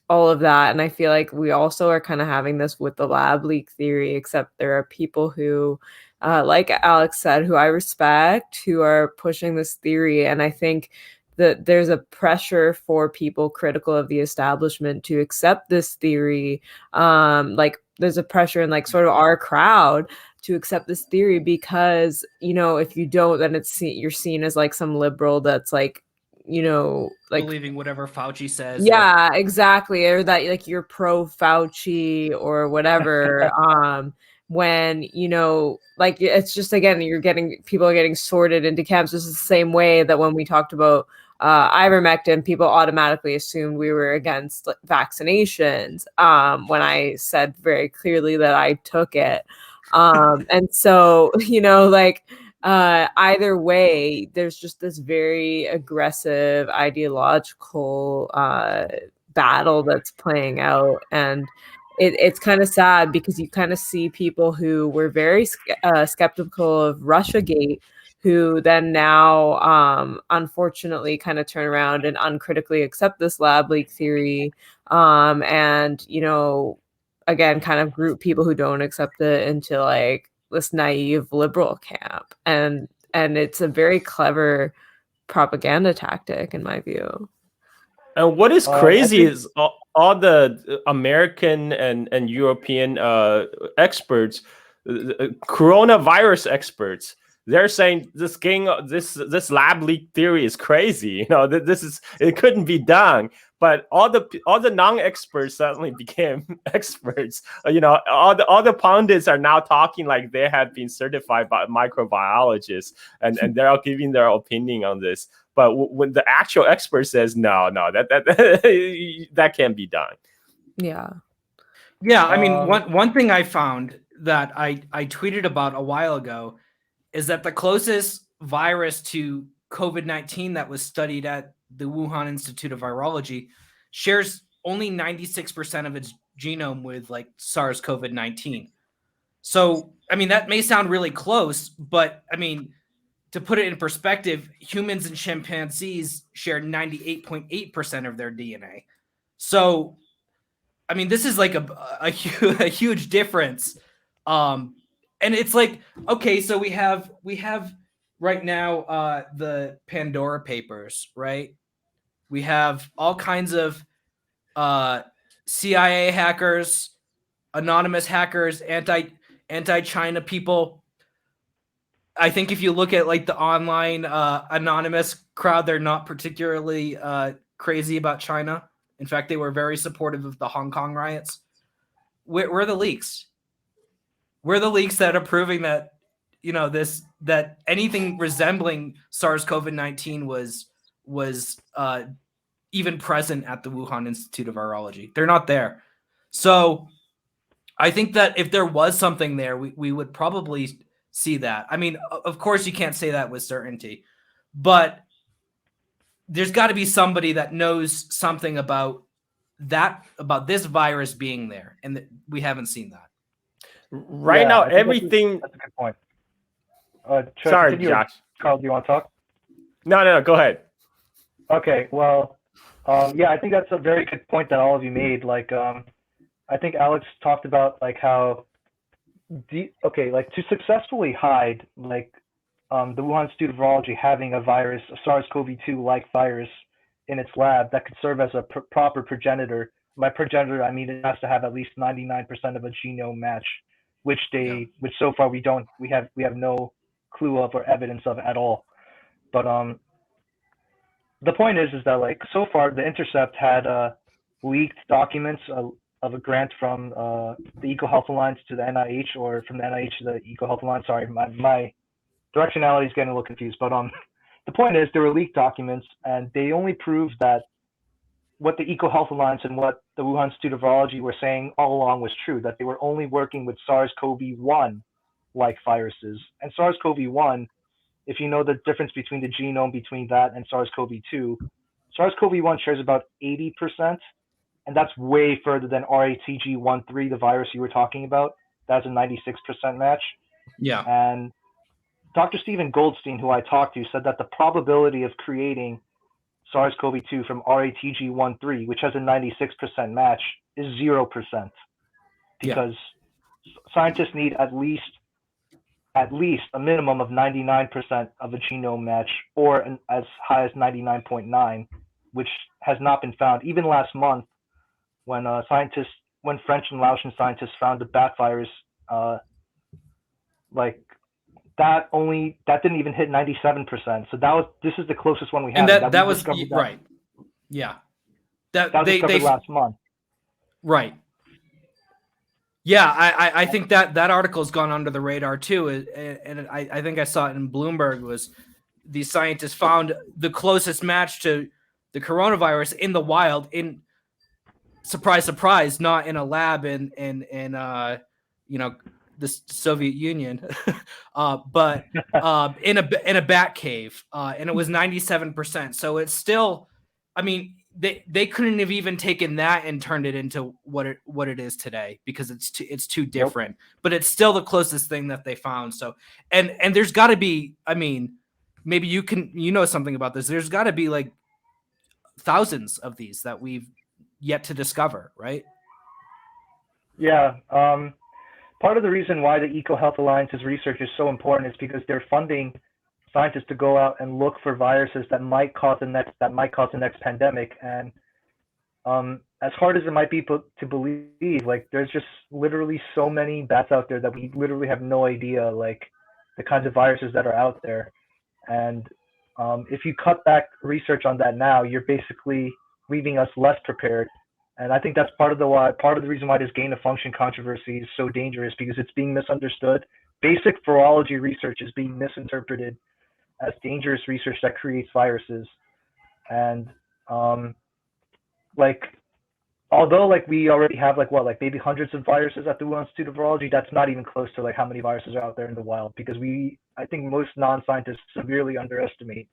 all of that. And I feel like we also are kind of having this with the lab leak theory, except there are people who like Alex said, who I respect, who are pushing this theory. And I think that there's a pressure for people critical of the establishment to accept this theory. Like there's a pressure in like sort of our crowd to accept this theory because, if you don't, then you're seen as like some liberal that's like, like Believing whatever Fauci says. yeah, exactly. Or that like you're pro Fauci or whatever. When, like it's just again, people are getting sorted into camps. This is the same way that when we talked about ivermectin, people automatically assumed we were against like, vaccinations. When I said very clearly that I took it. And so, like either way, there's just this very aggressive ideological battle that's playing out. And it's kind of sad because you kind of see people who were very skeptical of Russiagate, who then now, unfortunately, kind of turn around and uncritically accept this lab leak theory. And, again, kind of group people who don't accept it into like this naive liberal camp. And it's a very clever propaganda tactic, in my view. And what is I crazy think is all the American and European experts, coronavirus experts, they're saying this lab leak theory is crazy. It couldn't be done. But all the non-experts suddenly became experts. All the pundits are now talking like they have been certified by microbiologists, and they're all giving their opinion on this. But when the actual expert says no, that can't be done. Yeah. Yeah, I mean, one thing I found that I tweeted about a while ago is that the closest virus to COVID-19 that was studied at the Wuhan Institute of Virology shares only 96% of its genome with like SARS-CoV-19. So, I mean, that may sound really close, but I mean, to put it in perspective, humans and chimpanzees share 98.8% of their DNA. So, I mean, this is like a huge difference. And it's like, okay, so we have right now the Pandora Papers, right? We have all kinds of CIA hackers, anonymous hackers, anti-China people. I think if you look at like the online anonymous crowd, they're not particularly crazy about China. In fact, they were very supportive of the Hong Kong riots. Where are the leaks? Where are the leaks that are proving that that anything resembling SARS-CoV-19 was even present at the Wuhan Institute of Virology? They're not there. So I think that if there was something there, we would probably see that. I mean, of course, you can't say that with certainty, but there's got to be somebody that knows something about this virus being there, and we haven't seen that. Right Yeah, now, I think everything that's a good point. should I Sorry, continue, or Josh. Carl, do you want to talk? No, go ahead. Okay, well, yeah, I think that's a very good point that all of you made. Like, I think Alex talked about like how, okay, like to successfully hide like the Wuhan Institute of Virology having a virus, a SARS-CoV-2 like virus in its lab that could serve as a proper progenitor. By progenitor, I mean it has to have at least 99% of a genome match, which which so far we have no clue of or evidence of at all. But the point is that like so far the Intercept had leaked documents of a grant from the EcoHealth Alliance to the NIH, or from the NIH to the EcoHealth Alliance. Sorry, my directionality is getting a little confused. But the point is there were leaked documents, and they only proved that what the EcoHealth Alliance and what the Wuhan Institute of Virology were saying all along was true, that they were only working with SARS-CoV-1 like viruses. And SARS-CoV-1, if you know the difference between the genome between that and SARS-CoV-2, SARS-CoV-1 shares about 80%, and that's way further than RATG13, the virus you were talking about. That's a 96% match. Yeah. And Dr. Stephen Goldstein, who I talked to, said that the probability of creating SARS-CoV-2 from RATG13, which has a 96% match, is 0%, because scientists need at least a minimum of 99% of a genome match, or as high as 99.9, which has not been found. Even last month, when French and Laotian scientists found the bat virus, like that didn't even hit 97%. So this is the closest one we have. And that was right. Yeah. That was discovered last month. Right. Yeah, I think that article's gone under the radar too, and I think I saw it in Bloomberg. Was these scientists found the closest match to the coronavirus in the wild, in surprise, surprise, not in a lab in the Soviet Union, but in a bat cave, and it was 97%. So it's still, I mean, they couldn't have even taken that and turned it into what it is today, because it's too different. Nope. But it's still the closest thing that they found. So and there's got to be, I mean, maybe you know something about this. There's got to be like thousands of these that we've yet to discover, right? Yeah. Part of the reason why the EcoHealth Alliance's research is so important is because they're funding scientists to go out and look for viruses that might cause the next pandemic. And as hard as it might be to believe, like there's just literally so many bats out there that we literally have no idea, like the kinds of viruses that are out there. And if you cut back research on that now, you're basically leaving us less prepared. And I think that's part of the reason why this gain of function controversy is so dangerous, because it's being misunderstood. Basic virology research is being misinterpreted as dangerous research that creates viruses. And like, although like we already have like maybe hundreds of viruses at the Wuhan Institute of Virology, that's not even close to like how many viruses are out there in the wild, because I think most non-scientists severely underestimate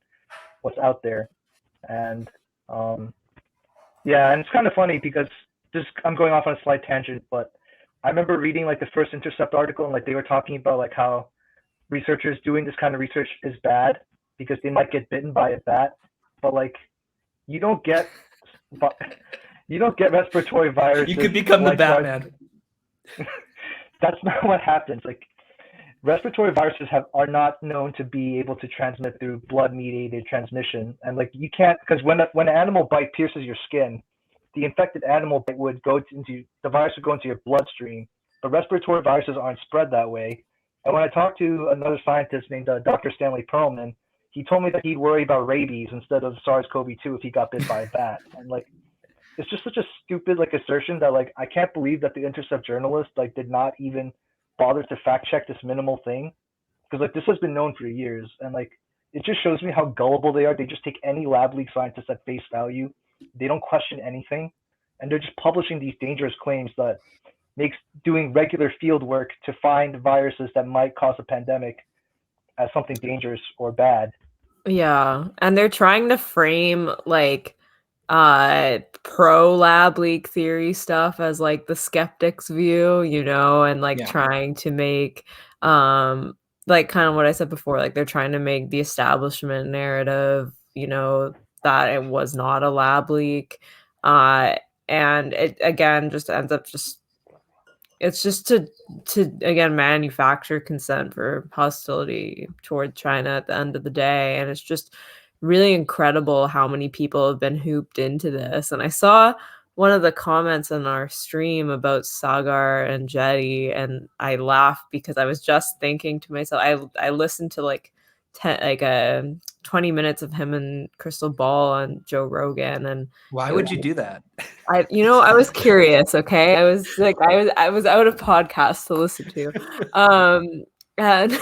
what's out there. And yeah, and it's kind of funny because I'm going off on a slight tangent, but I remember reading like the first Intercept article, and like they were talking about like how researchers doing this kind of research is bad because they might get bitten by a bat, but like you don't get respiratory viruses. You could become the Batman. That's not what happens. Like respiratory viruses are not known to be able to transmit through blood-mediated transmission, and like you can't, because when an animal bite pierces your skin, the infected animal bite the virus would go into your bloodstream. But respiratory viruses aren't spread that way. And when I talked to another scientist named Dr. Stanley Perlman, he told me that he'd worry about rabies instead of SARS-CoV-2 if he got bit by a bat. And like, it's just such a stupid like assertion that like I can't believe that the Intercept journalist like did not even bother to fact check this minimal thing, because like this has been known for years, and like it just shows me how gullible they are. They just take any lab leak scientist at face value. They don't question anything, and they're just publishing these dangerous claims that makes doing regular field work to find viruses that might cause a pandemic as something dangerous or bad. Yeah, and they're trying to frame like pro lab leak theory stuff as like the skeptic's view, and like trying to make like kind of what I said before, like they're trying to make the establishment narrative, that it was not a lab leak. And it again just ends up it's just to again manufacture consent for hostility toward China at the end of the day. And it's just really incredible how many people have been hooped into this. And I saw one of the comments on our stream about Sagar and Jetty, and I laughed because I was just thinking to myself, I listened to like 20 minutes of him and Crystal Ball on Joe Rogan, and Why would you do that? I was curious. Okay, I was like, I was out of podcasts to listen to, and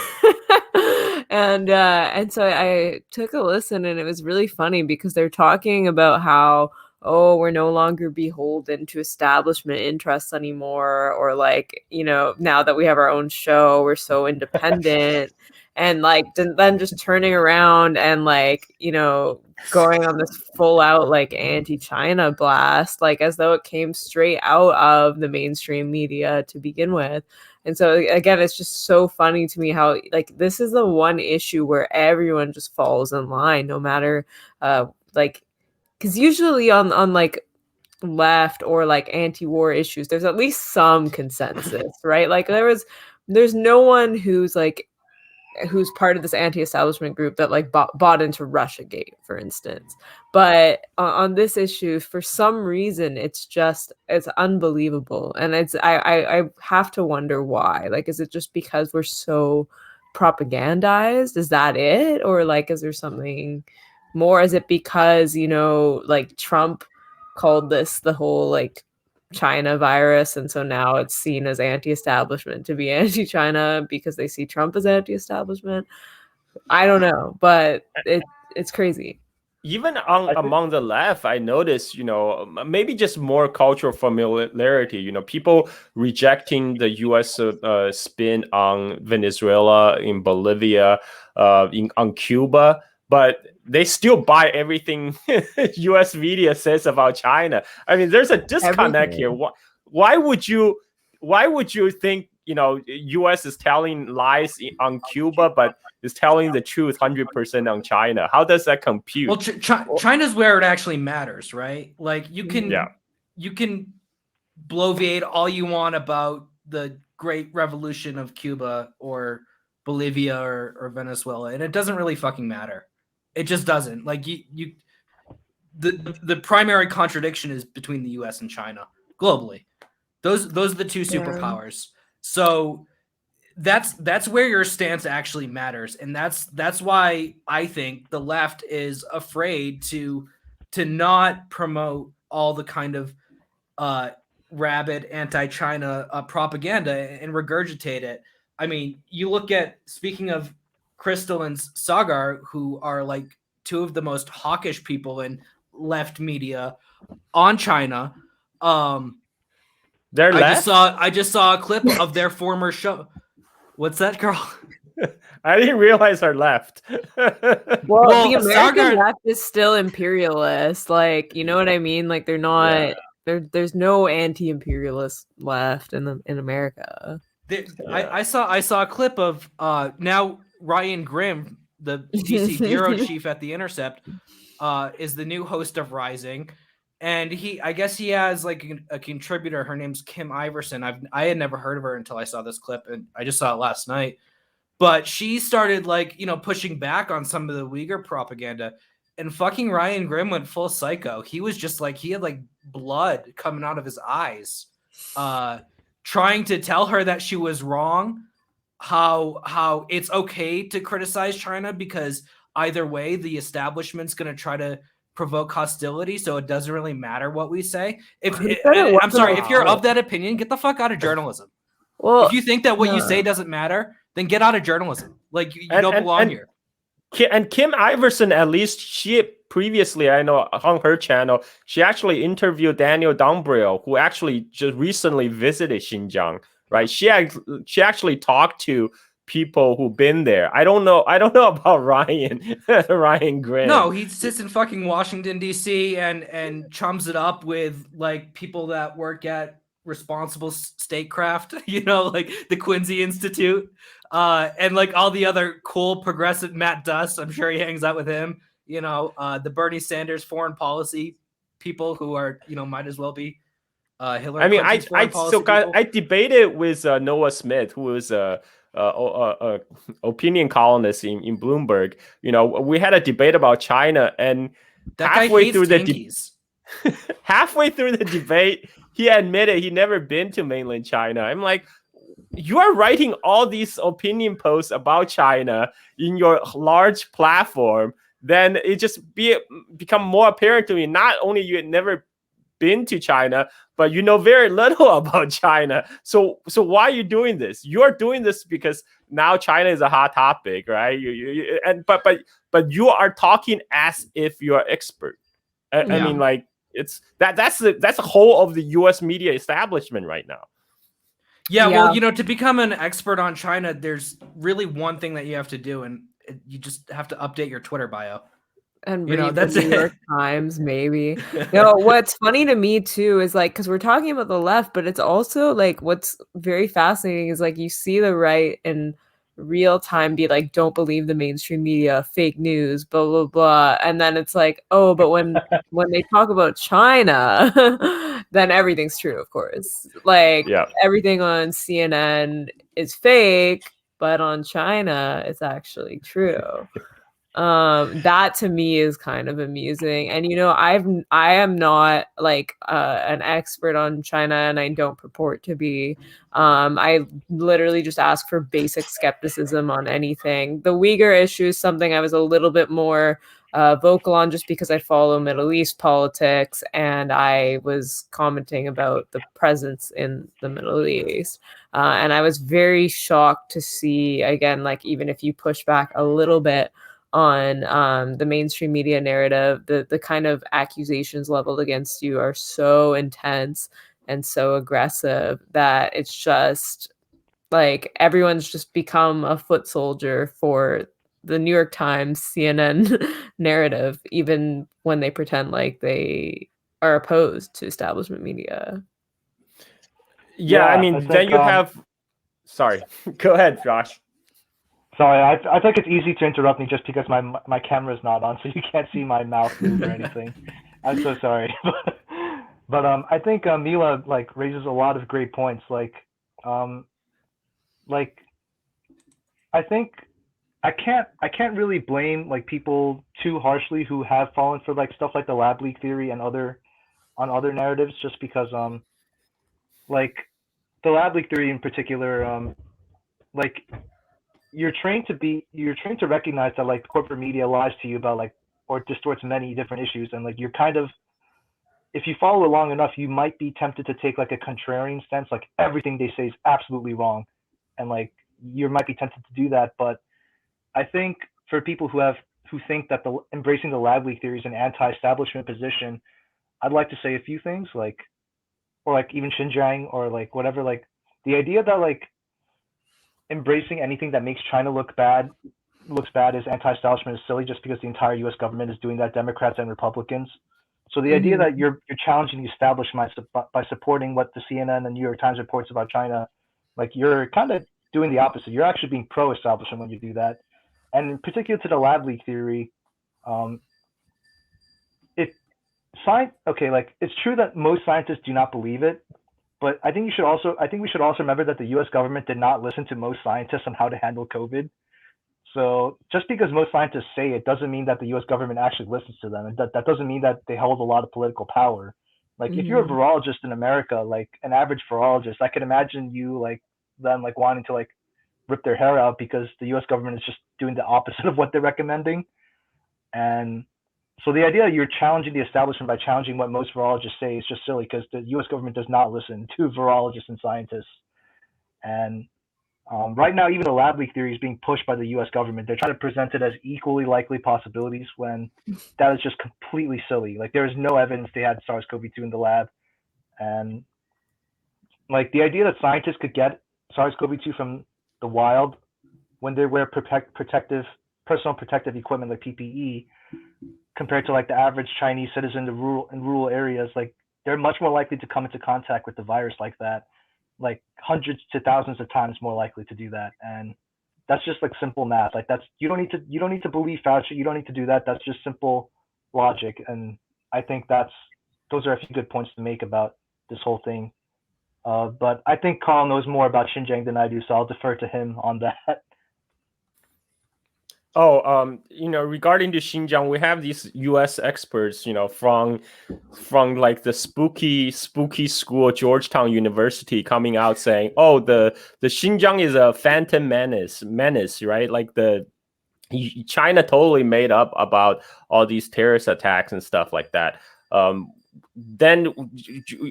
and so I took a listen, and it was really funny because they're talking about how, oh, we're no longer beholden to establishment interests anymore, or like, now that we have our own show, we're so independent. And like then just turning around and like, going on this full out like anti-China blast, like as though it came straight out of the mainstream media to begin with. And so again, it's just so funny to me how like this is the one issue where everyone just falls in line, no matter like, because usually on like left or like anti-war issues, there's at least some consensus, right? Like there's no one who's part of this anti-establishment group that like bought into Russiagate, for instance. But on this issue, for some reason, it's unbelievable, and I have to wonder why. Like, is it just because we're so propagandized? Is that it, or like, is there something more? Is it because like Trump called this the whole like China virus, and so now it's seen as anti-establishment to be anti-China because they see Trump as anti-establishment? I don't know, but it's crazy. Even among the left, I noticed, maybe just more cultural familiarity. People rejecting the U.S. Spin on Venezuela, in Bolivia, on Cuba, but they still buy everything U.S. media says about China. I mean, there's a disconnect here. Why would you think U.S. is telling lies on Cuba, but is telling the truth 100% on China? How does that compute? Well, China's where it actually matters, right? Like you can bloviate all you want about the Great Revolution of Cuba or Bolivia or Venezuela, and it doesn't really fucking matter. It just doesn't. Like the primary contradiction is between the U.S. and China globally. Those are the two superpowers. So that's where your stance actually matters, and that's why I think the left is afraid to not promote all the kind of rabid anti-China propaganda and regurgitate it. I mean, you look at, speaking of Crystal and Sagar, who are like two of the most hawkish people in left media on China. They're left? I just saw a clip of their former show. What's that, girl? I didn't realize they're left. Well, the American left is still imperialist. Like, you know what I mean? Like, they're not. There's no anti-imperialist left in America. I saw a clip of now Ryan Grimm, the DC bureau chief at The Intercept, is the new host of Rising, and I guess he has like a contributor. Her name's Kim Iverson. I had never heard of her until I saw this clip, and I just saw it last night. But she started like pushing back on some of the Uyghur propaganda, and fucking Ryan Grimm went full psycho. He was just like, he had like blood coming out of his eyes, trying to tell her that she was wrong, how it's okay to criticize China because either way the establishment's going to try to provoke hostility, so it doesn't really matter what we say. I'm sorry, if you're of that opinion, get the fuck out of journalism. Well, if you think that what you say doesn't matter, then get out of journalism. Like, you don't belong here. And Kim Iverson, at least she previously, I know on her channel, she actually interviewed Daniel Dumbrell, who actually just recently visited Xinjiang, right? She actually talked to people who've been there. I don't know about Ryan Grimm. No, he sits in fucking Washington D.C. and chums it up with like people that work at responsible statecraft, like the Quincy Institute, and like all the other cool progressive Matt Duss. I'm sure he hangs out with him. The Bernie Sanders foreign policy people who are, might as well be Hillary Clinton's foreign policy people. I debated with Noah Smith, who is a opinion columnist in Bloomberg. We had a debate about China, and that halfway through the debate, he admitted he never been to mainland China. I'm like, you are writing all these opinion posts about China in your large platform, then it just become more apparent to me. Not only you had never been to China, but you know very little about China. So why are you doing this? You are doing this because now China is a hot topic, right? But you are talking as if you're an expert. I mean, like that's the whole of the U.S. media establishment right now. Yeah, well, to become an expert on China, there's really one thing that you have to do, and you just have to update your Twitter bio. And read the New York Times, maybe. What's funny to me too is like, because we're talking about the left, but it's also like what's very fascinating is like you see the right in real time be like, don't believe the mainstream media, fake news, blah blah blah, and then it's like, oh, but when they talk about China, then everything's true, of course. Like everything on CNN is fake, but on China, it's actually true. That to me is kind of amusing. And I am not like an expert on China, and I don't purport to be. I literally just ask for basic skepticism on anything. The Uyghur issue is something I was a little bit more vocal on just because I follow Middle East politics, and I was commenting about the presence in the Middle East. And I was very shocked to see, again, like even if you push back a little bit on the mainstream media narrative, the kind of accusations leveled against you are so intense and so aggressive that it's just like everyone's just become a foot soldier for the New York Times, CNN narrative, even when they pretend like they are opposed to establishment media. Yeah, I mean, then you have... Sorry, go ahead, Josh. Sorry, I think it's easy to interrupt me just because my camera's not on, so you can't see my mouth move or anything. I'm so sorry. But I think Mila like raises a lot of great points. Like I think I can't really blame like people too harshly who have fallen for like stuff like the lab leak theory and other narratives, just because like the lab leak theory in particular, like you're trained to recognize that like corporate media lies to you about like or distorts many different issues, and like you're kind of, if you follow along enough, you might be tempted to take like a contrarian stance, like everything they say is absolutely wrong, and like you might be tempted to do that. But I think for people who think that embracing the lab leak theory is an anti-establishment position, I'd like to say a few things, like, or like even Xinjiang or like whatever, like the idea that like embracing anything that makes China looks bad as anti-establishment is silly, just because the entire U.S. government is doing that, Democrats and Republicans. So the idea that you're challenging the establishment by supporting what the CNN and New York Times reports about China, like you're kind of doing the opposite. You're actually being pro-establishment when you do that. And in particular to the lab leak theory, like it's true that most scientists do not believe it, but I think we should also remember that the U.S. government did not listen to most scientists on how to handle COVID. So just because most scientists say it doesn't mean that the U.S. government actually listens to them, and that doesn't mean that they hold a lot of political power. Like if you're a virologist in America, like an average virologist, I can imagine you like them like wanting to like rip their hair out because the U.S. government is just doing the opposite of what they're recommending. And so the idea that you're challenging the establishment by challenging what most virologists say is just silly, because the U.S. government does not listen to virologists and scientists. And right now, even the lab leak theory is being pushed by the U.S. government. They're trying to present it as equally likely possibilities when that is just completely silly. Like there is no evidence they had SARS-CoV-2 in the lab, and like the idea that scientists could get SARS-CoV-2 from the wild when they wear personal protective equipment like PPE, compared to like the average Chinese citizen in rural areas, like they're much more likely to come into contact with the virus like that, like hundreds to thousands of times more likely to do that. And that's just like simple math. Like that's you don't need to believe Fauci. You don't need to do that. That's just simple logic. And I think those are a few good points to make about this whole thing. But I think Carl knows more about Xinjiang than I do, so I'll defer to him on that. Oh, regarding the Xinjiang, we have these U.S. experts, from like the spooky school, Georgetown University, coming out saying, "Oh, the Xinjiang is a phantom menace, right? Like China totally made up about all these terrorist attacks and stuff like that." Then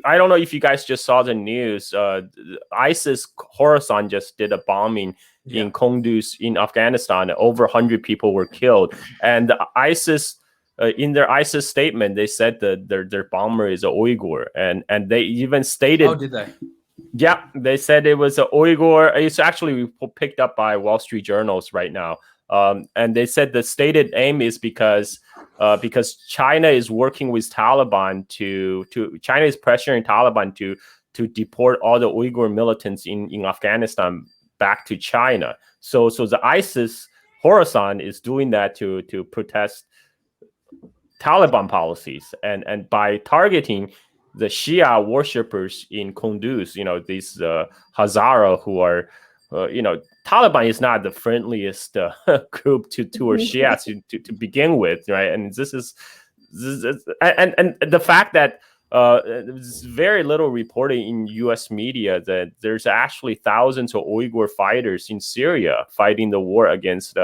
I don't know if you guys just saw the news. ISIS Khorasan just did a bombing in Kunduz in Afghanistan. Over 100 people were killed, and ISIS, in their ISIS statement, they said that their bomber is a Uyghur, and they even stated. Oh, did they? Yeah, they said it was a Uyghur. It's actually picked up by Wall Street journals right now, and they said the stated aim is because China is working with Taliban China is pressuring Taliban to deport all the Uyghur militants in Afghanistan back to China. So the ISIS Khorasan is doing that to protest Taliban policies, and by targeting the Shia worshippers in Kunduz, these Hazara who are, Taliban is not the friendliest group towards Shias to begin with, right? And this is and the fact that there's very little reporting in U.S. media that there's actually thousands of Uyghur fighters in Syria fighting the war against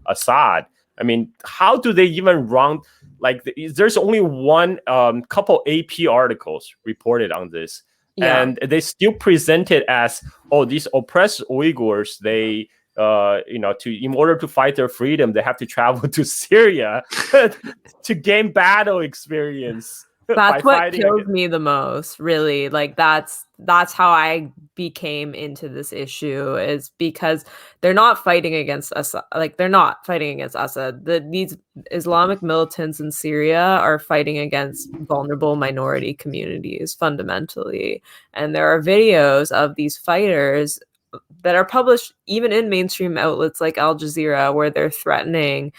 Assad. I mean, how do they even run? Like, there's only one couple AP articles reported on this, and they still present it as, oh, these oppressed Uyghurs, they, in order to fight their freedom, they have to travel to Syria to gain battle experience. That's what kills me the most, really. Like that's how I became into this issue, is because they're not fighting against us. Like they're not fighting against Assad. These Islamic militants in Syria are fighting against vulnerable minority communities fundamentally. And there are videos of these fighters that are published even in mainstream outlets like Al Jazeera, where they're threatening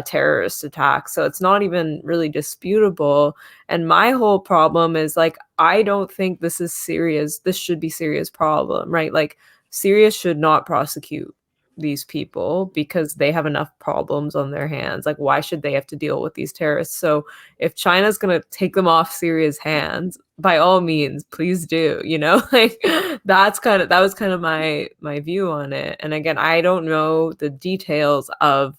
terrorist attacks. So it's not even really disputable. And my whole problem is, like, I don't think this is Syria's. This should be Syria's problem, right? Like, Syria should not prosecute these people because they have enough problems on their hands. Like, why should they have to deal with these terrorists? So if China's going to take them off Syria's hands, by all means, please do, like that was kind of my view on it. And again, I don't know the details of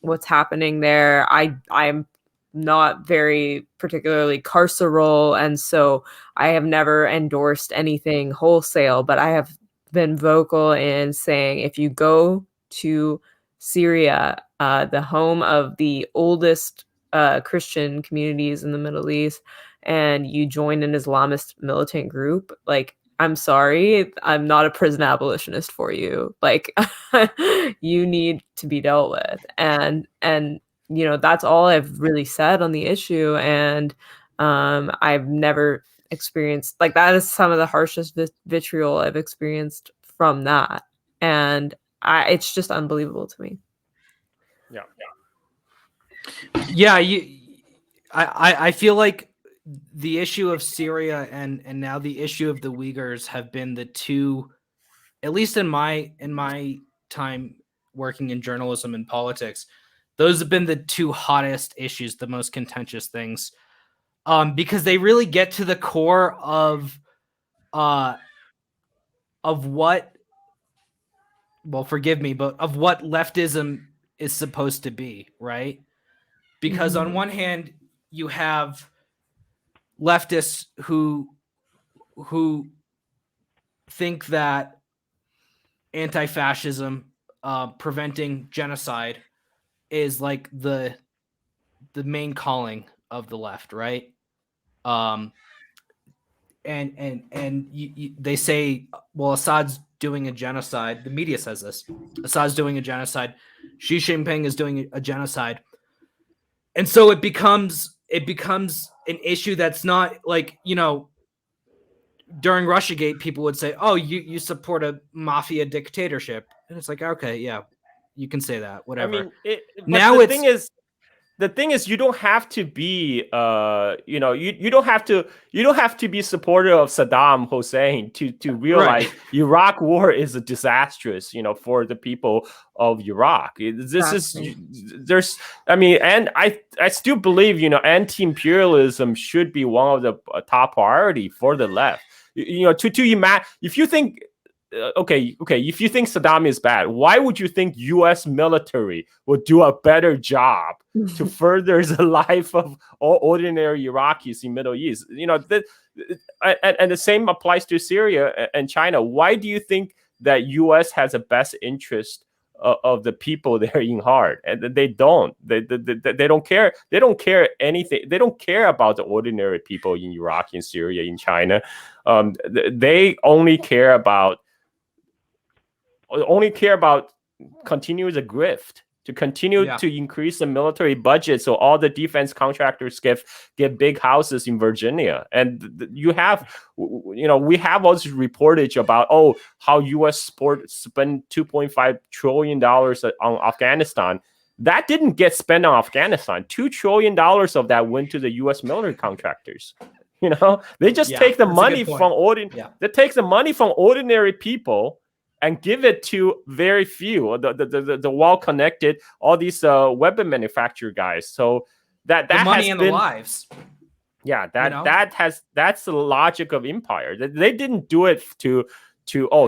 what's happening there. I'm not very particularly carceral, and so I have never endorsed anything wholesale, but I have been vocal in saying, if you go to Syria, the home of the oldest Christian communities in the Middle East, and you join an Islamist militant group, like, I'm sorry, I'm not a prison abolitionist for you. Like, you need to be dealt with. And that's all I've really said on the issue. And I've never experienced, like, that is some of the harshest vitriol I've experienced from that. And it's just unbelievable to me. Yeah, I feel like the issue of Syria and now the issue of the Uyghurs have been the two, at least in my time working in journalism and politics, those have been the two hottest issues, the most contentious things, because they really get to the core of what, well, forgive me, but of what leftism is supposed to be, right? Because on one hand, you have leftists who think that anti-fascism, preventing genocide, is like the main calling of the left, right? And they say, well, Assad's doing a genocide. The media says this. Assad's doing a genocide. Xi Jinping is doing a genocide. And so it becomes an issue that's not like, during Russiagate, people would say, "Oh, you support a mafia dictatorship," and it's like, okay, yeah, you can say that, whatever. I mean, but Now the thing is you don't have to be you don't have to be supporter of Saddam Hussein to realize Iraq war is a disastrous for the people of Iraq. There's and I still believe anti-imperialism should be one of the top priority for the left. To imagine if you think okay, if you think Saddam is bad, why would you think U.S. military would do a better job to further the life of all ordinary Iraqis in Middle East? And the same applies to Syria and China. Why do you think that U.S. has the best interest of the people there in heart? And they don't. They don't care. They don't care anything. They don't care about the ordinary people in Iraq, in Syria, in China. They only care about continue the grift, to continue to increase the military budget so all the defense contractors get big houses in Virginia. And we have all this reportage about how U.S. spent $2.5 trillion on Afghanistan. That didn't get spent on Afghanistan. $2 trillion of that went to the U.S. military contractors. They just take the money from they take the money from ordinary people and give it to very few, the well-connected, all these weapon manufacturer guys. So that the money has and been, the lives. Yeah, that's the logic of empire. They didn't do it to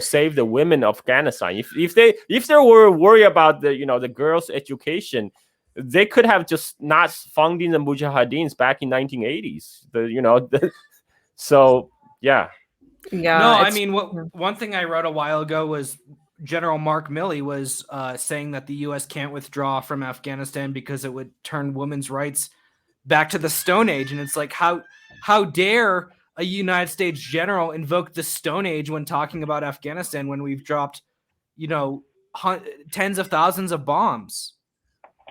save the women of Afghanistan. If they were worried about the girls' education, they could have just not funding the Mujahideens back in 1980s. So yeah. Yeah. No, I mean, one thing I wrote a while ago was General Mark Milley was saying that the U.S. can't withdraw from Afghanistan because it would turn women's rights back to the Stone Age. And it's like, how dare a United States general invoke the Stone Age when talking about Afghanistan when we've dropped, tens of thousands of bombs.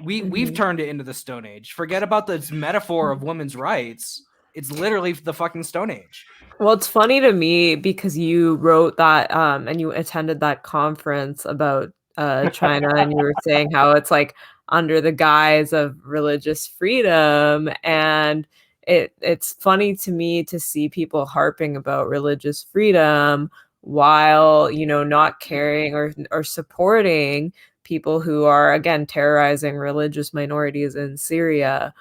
We've turned it into the Stone Age. Forget about this metaphor of women's rights. It's literally the fucking Stone Age. Well, it's funny to me because you wrote that and you attended that conference about China and you were saying how it's like under the guise of religious freedom. And it's funny to me to see people harping about religious freedom while, not caring or supporting people who are, again, terrorizing religious minorities in Syria.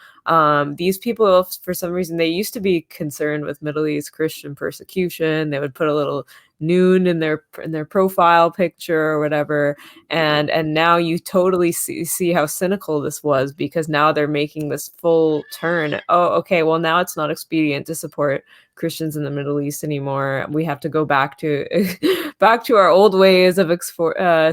These people, for some reason, they used to be concerned with Middle East Christian persecution. They would put a little noon in their profile picture or whatever. And now you totally see how cynical this was, because now they're making this full turn. Oh, okay, well, now it's not expedient to support Christians in the Middle East anymore. We have to go back to our old ways of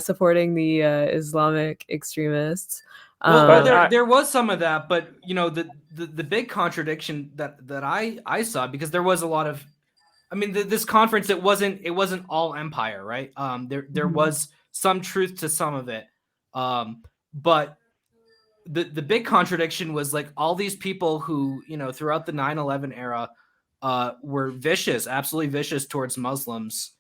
supporting the Islamic extremists. Well, there was some of that, but the big contradiction that I saw, because there was a lot of, this conference, it wasn't all empire, right? There was some truth to some of it, but the big contradiction was like all these people who throughout the 9/11 era were vicious, absolutely vicious towards Muslims.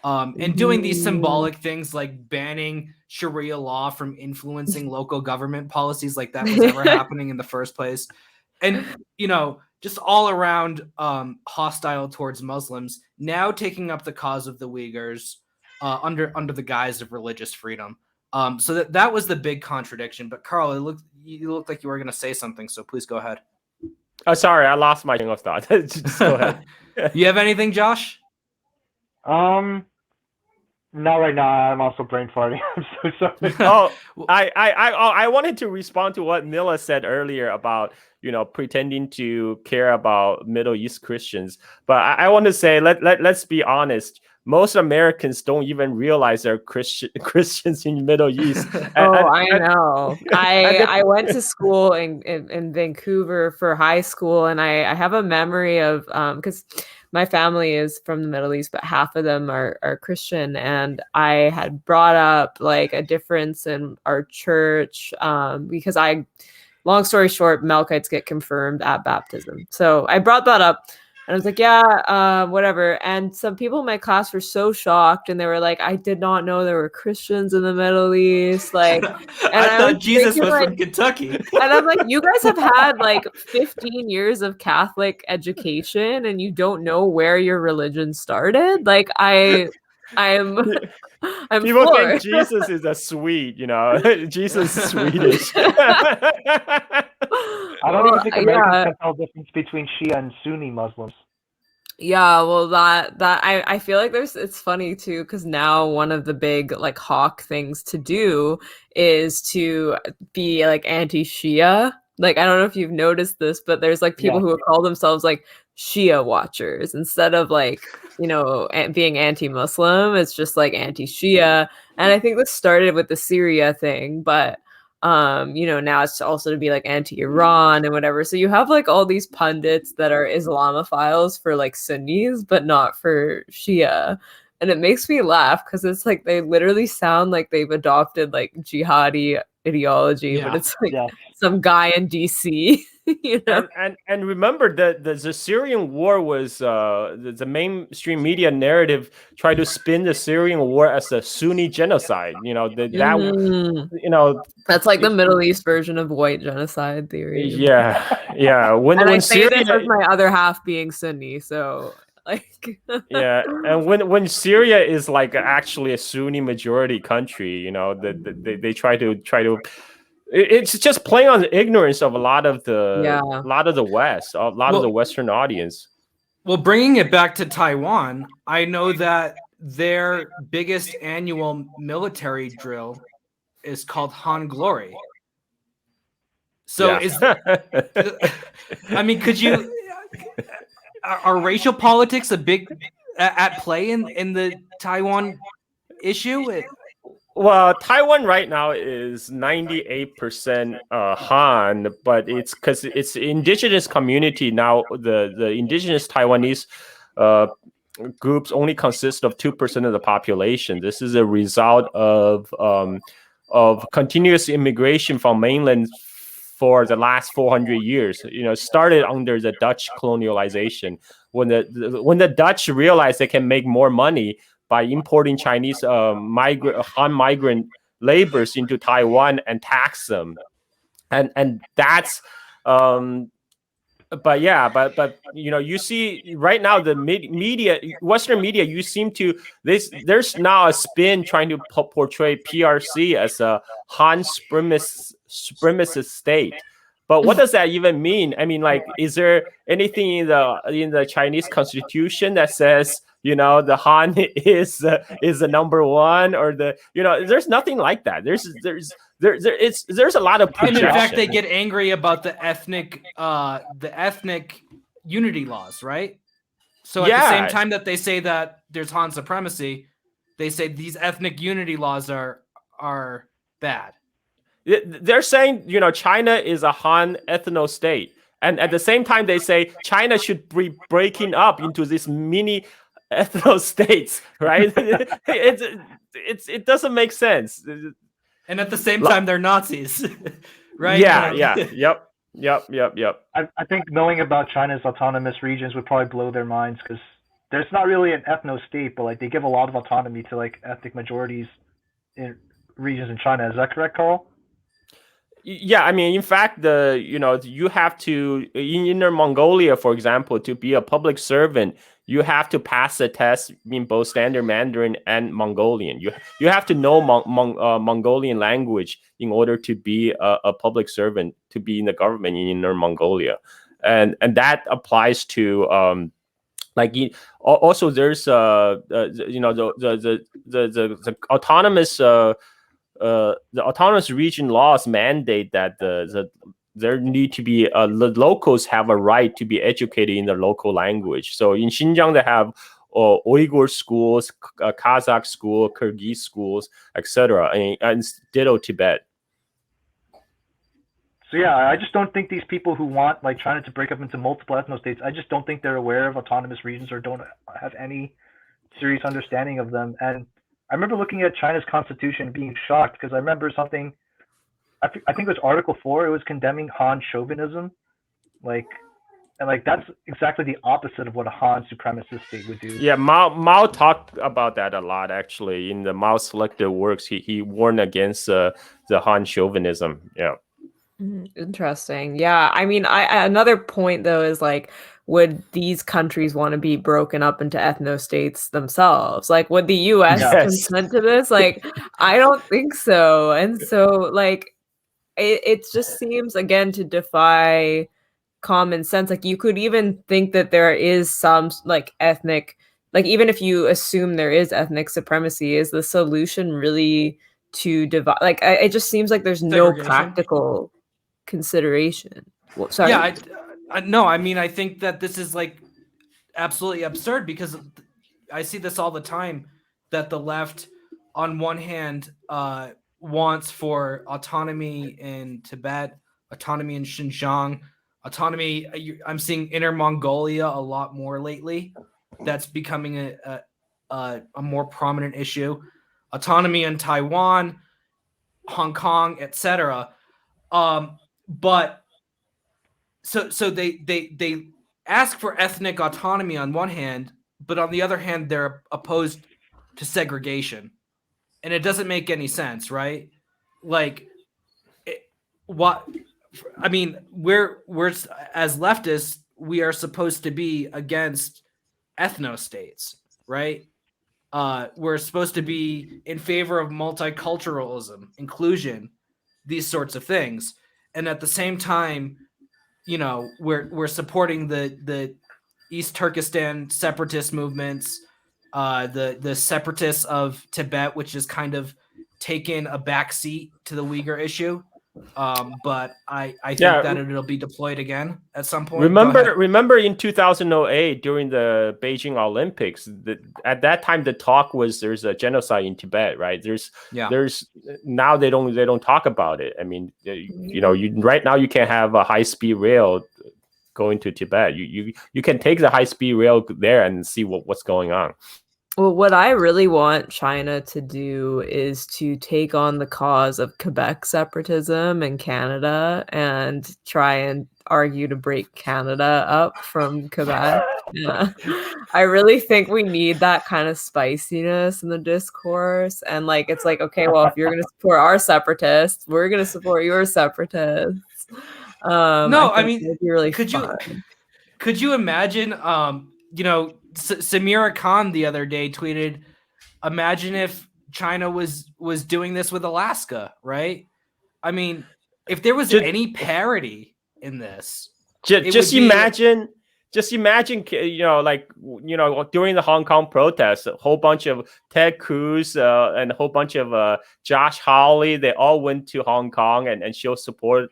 And doing these symbolic things like banning Sharia law from influencing local government policies, like that was ever happening in the first place. And, just all around hostile towards Muslims, now taking up the cause of the Uyghurs under the guise of religious freedom. So that was the big contradiction. But Carl, you looked like you were going to say something, so please go ahead. Oh, sorry, I lost my train of thought. Just go ahead. You have anything, Josh? Not right now. I'm also brain farting. I'm so sorry. I wanted to respond to what Nilla said earlier about pretending to care about Middle East Christians, but I want to say let's be honest. Most Americans don't even realize they're Christians in the Middle East. I know. I went to school in Vancouver for high school, and I have a memory of because my family is from the Middle East, but half of them are Christian, and I had brought up like a difference in our church because I long story short, Melkites get confirmed at baptism. So I brought that up. And I was like, yeah, whatever. And some people in my class were so shocked, and they were like, I did not know there were Christians in the Middle East. Like, and I thought was Jesus thinking, was like, from Kentucky. and I'm like, you guys have had like 15 years of Catholic education, and you don't know where your religion started. Like, I'm People floored. think Jesus is a Swede, Jesus is Swedish. I don't even think Americans yeah. can tell the difference between Shia and Sunni Muslims. Yeah, well, that I feel like it's funny too, because now one of the big like hawk things to do is to be like anti-Shia. Like, I don't know if you've noticed this, but there's like people Yeah. who call themselves like Shia watchers instead of like, being anti-Muslim. It's just like anti-Shia. And I think this started with the Syria thing, but now it's also to be like anti-Iran and whatever. So you have like all these pundits that are Islamophiles for like Sunnis, but not for Shia. And it makes me laugh because it's like they literally sound like they've adopted like jihadi ideology, but Yeah. it's like Yes. some guy in DC, And remember that the Syrian war was the mainstream media narrative tried to spin the Syrian war as a Sunni genocide. Mhm. That's like the Middle East version of white genocide theory. yeah. When And I when say this Syria, as my other half being Sunni, so like yeah, and when Syria is like actually a Sunni majority country, they try to. It's just playing on the ignorance of a lot of the West, a lot of the Western audience. Well, bringing it back to Taiwan, I know that their biggest annual military drill is called Han Glory. So I mean, could you? Are racial politics a big at play in the Taiwan issue? Well, Taiwan right now is 98% Han, but it's because it's indigenous community now. The indigenous Taiwanese groups only consist of 2% of the population. This is a result of continuous immigration from mainland for the last 400 years. Started under the Dutch colonialization when the Dutch realized they can make more money by importing Chinese Han migrant laborers into Taiwan and tax them, and that's but you see right now the media, Western media, you seem to there's now a spin trying to portray PRC as a Han supremacist state. But what does that even mean? I mean, like, is there anything in the Chinese constitution that says the Han is the number one, or there's nothing like that. There's a lot of projection. And in fact, they get angry about the ethnic unity laws, right? So at the same time that they say that there's Han supremacy, they say these ethnic unity laws are bad. They're saying China is a Han ethno state, and at the same time they say China should be breaking up into these mini ethno states, right? It doesn't make sense. And at the same time, they're Nazis, right? Yep. I think knowing about China's autonomous regions would probably blow their minds, because there's not really an ethno state, but like they give a lot of autonomy to like ethnic majorities in regions in China. Is that correct, Carl? Yeah, I mean, in fact, you have to, in Inner Mongolia, for example, to be a public servant, you have to pass a test in both Standard Mandarin and Mongolian. You have to know Mongolian language in order to be a public servant, to be in the government in Inner Mongolia, and that applies to also there's the autonomous. The autonomous region laws mandate that there need to be the locals have a right to be educated in the local language. So in Xinjiang, they have Uyghur schools, Kazakh school, Kyrgyz schools, etc., and ditto Tibet. So yeah, I just don't think these people who want like China to break up into multiple ethno states, I just don't think they're aware of autonomous regions or don't have any serious understanding of them. And I remember looking at China's constitution and being shocked, because I remember something I think it was Article 4. It was condemning Han chauvinism, like, and like that's exactly the opposite of what a Han supremacist state would do. Yeah, Mao talked about that a lot actually in the Mao selected works. He warned against the Han chauvinism. Yeah. Interesting. Yeah. I mean, another point though is like, would these countries want to be broken up into ethno-states themselves? Like, would the US Yes. consent to this? Like, I don't think so. And so, like, it just seems again to defy common sense. Like, you could even think that there is some like ethnic, like, even if you assume there is ethnic supremacy, is the solution really to divide? Like, it just seems like there's no Segregation. practical consideration. Well, sorry. Yeah, no, I mean, I think that this is like absolutely absurd because I see this all the time that the left, on one hand, wants for autonomy in Tibet, autonomy in Xinjiang, autonomy. I'm seeing Inner Mongolia a lot more lately. That's becoming a more prominent issue. Autonomy in Taiwan, Hong Kong, etc. But so they ask for ethnic autonomy on one hand, but on the other hand, they're opposed to segregation, and it doesn't make any sense, right? Like, what? I mean, we're as leftists, we are supposed to be against ethno states, right? We're supposed to be in favor of multiculturalism, inclusion, these sorts of things, and at the same time, you know, we're supporting the East Turkestan separatist movements, the separatists of Tibet, which is kind of taken a backseat to the Uyghur issue. But I think that it'll be deployed again at some point. Remember in 2008 during the Beijing Olympics, at that time the talk was there's a genocide in Tibet, right? There's now they don't talk about it. I mean, you know, right now you can't have a high speed rail going to Tibet. You can take the high speed rail there and see what's going on. Well, what I really want China to do is to take on the cause of Quebec separatism in Canada and try and argue to break Canada up from Quebec. Yeah. I really think we need that kind of spiciness in the discourse. And like, it's like, okay, well, if you're going to support our separatists, we're going to support your separatists. No, I mean, it'd be really could you imagine, you know, Samira Khan the other day tweeted, imagine if China was doing this with Alaska, right? I mean, if there was any parity in this, just imagine, you know, like, you know, during the Hong Kong protests, a whole bunch of Ted Cruz and a whole bunch of Josh Hawley, they all went to Hong Kong and show support,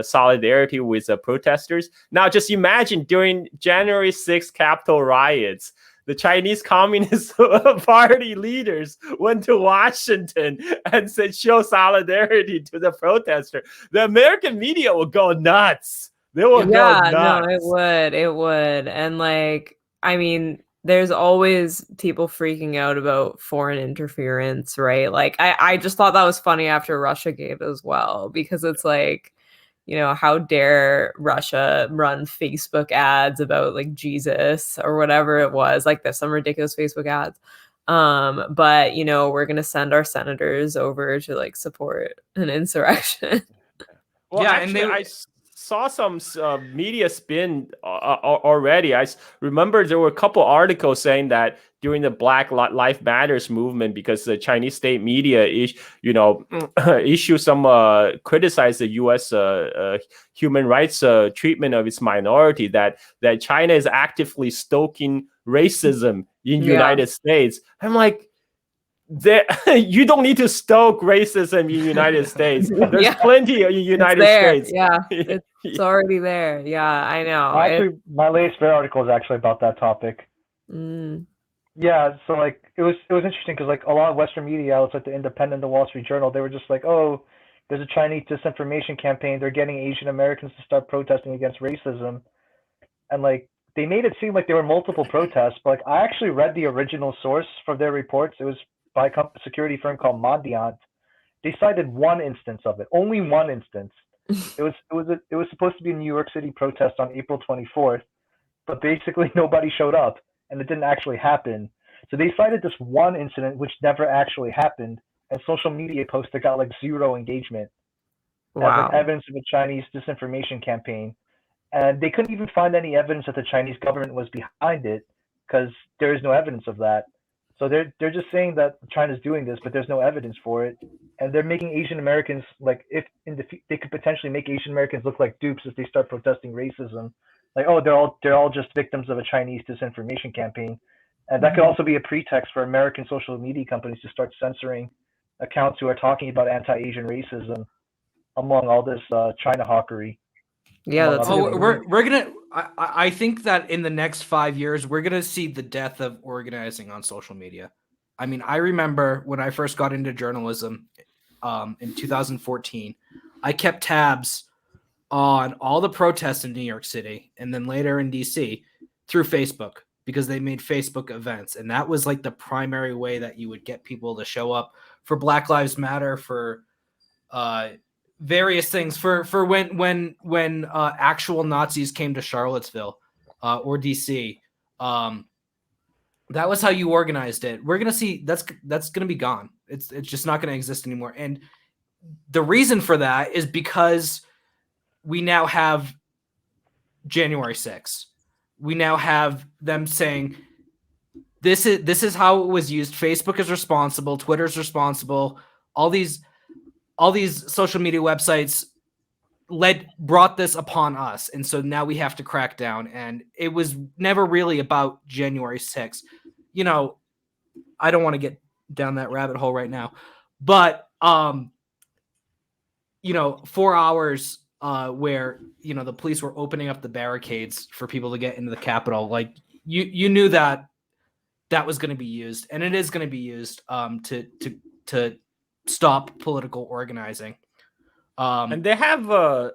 solidarity with the protesters. Now, just imagine during January 6th Capitol riots, the Chinese Communist Party leaders went to Washington and said, show solidarity to the protester. The American media will go nuts. They will go nuts. No, it would. And like, I mean, there's always people freaking out about foreign interference, right? Like, I just thought that was funny after Russiagate as well, because it's like, you know, how dare Russia run Facebook ads about like Jesus or whatever it was, like there's some ridiculous Facebook ads. But you know, we're gonna send our senators over to like support an insurrection. Well, yeah, actually, I saw some media spin already. I remember there were a couple articles saying that during the Black Lives Matters movement, because the Chinese state media issue some criticize the U.S. Human rights treatment of its minority, that China is actively stoking racism in United States. I'm like, you don't need to stoke racism in the United States. There's plenty in the United States. Yeah, it's already there. Yeah, I know. Actually, my latest article is actually about that topic. Yeah, so like it was interesting because like a lot of Western media outlets like The Independent, The Wall Street Journal, they were just like, oh, there's a Chinese disinformation campaign. They're getting Asian Americans to start protesting against racism, and like they made it seem like there were multiple protests. But like I actually read the original source for their reports. It was by a security firm called Mondiant, They cited one instance of it, only one instance. It was supposed to be a New York City protest on April 24th, but basically nobody showed up, and it didn't actually happen. So they cited this one incident which never actually happened, and social media posts that got like 0 engagement as Wow. like evidence of a Chinese disinformation campaign. And they couldn't even find any evidence that the Chinese government was behind it because there is no evidence of that. So they're just saying that China's doing this, but there's no evidence for it, and they're making Asian Americans like if in the they could potentially make Asian Americans look like dupes if they start protesting racism, like oh they're all just victims of a Chinese disinformation campaign, and that could also be a pretext for American social media companies to start censoring accounts who are talking about anti-Asian racism among all this China hawkery. Yeah, among that's other a Oh, things. we're gonna. I think that in the next 5 years, we're gonna see the death of organizing on social media. I mean, I remember when I first got into journalism, in 2014, I kept tabs on all the protests in New York City and then later in DC through Facebook because they made Facebook events, and that was like the primary way that you would get people to show up for Black Lives Matter, for various things, for when actual Nazis came to Charlottesville or DC. That was how you organized it. We're gonna see that's gonna be gone. It's just not gonna exist anymore. And the reason for that is because we now have January 6th. We now have them saying this is how it was used. Facebook is responsible. Twitter's responsible. All these social media websites brought this upon us, and so now we have to crack down. And it was never really about January 6th. You know, I don't want to get down that rabbit hole right now, but 4 hours where the police were opening up the barricades for people to get into the Capitol, like you knew that was going to be used, and it is going to be used to stop political organizing. And they have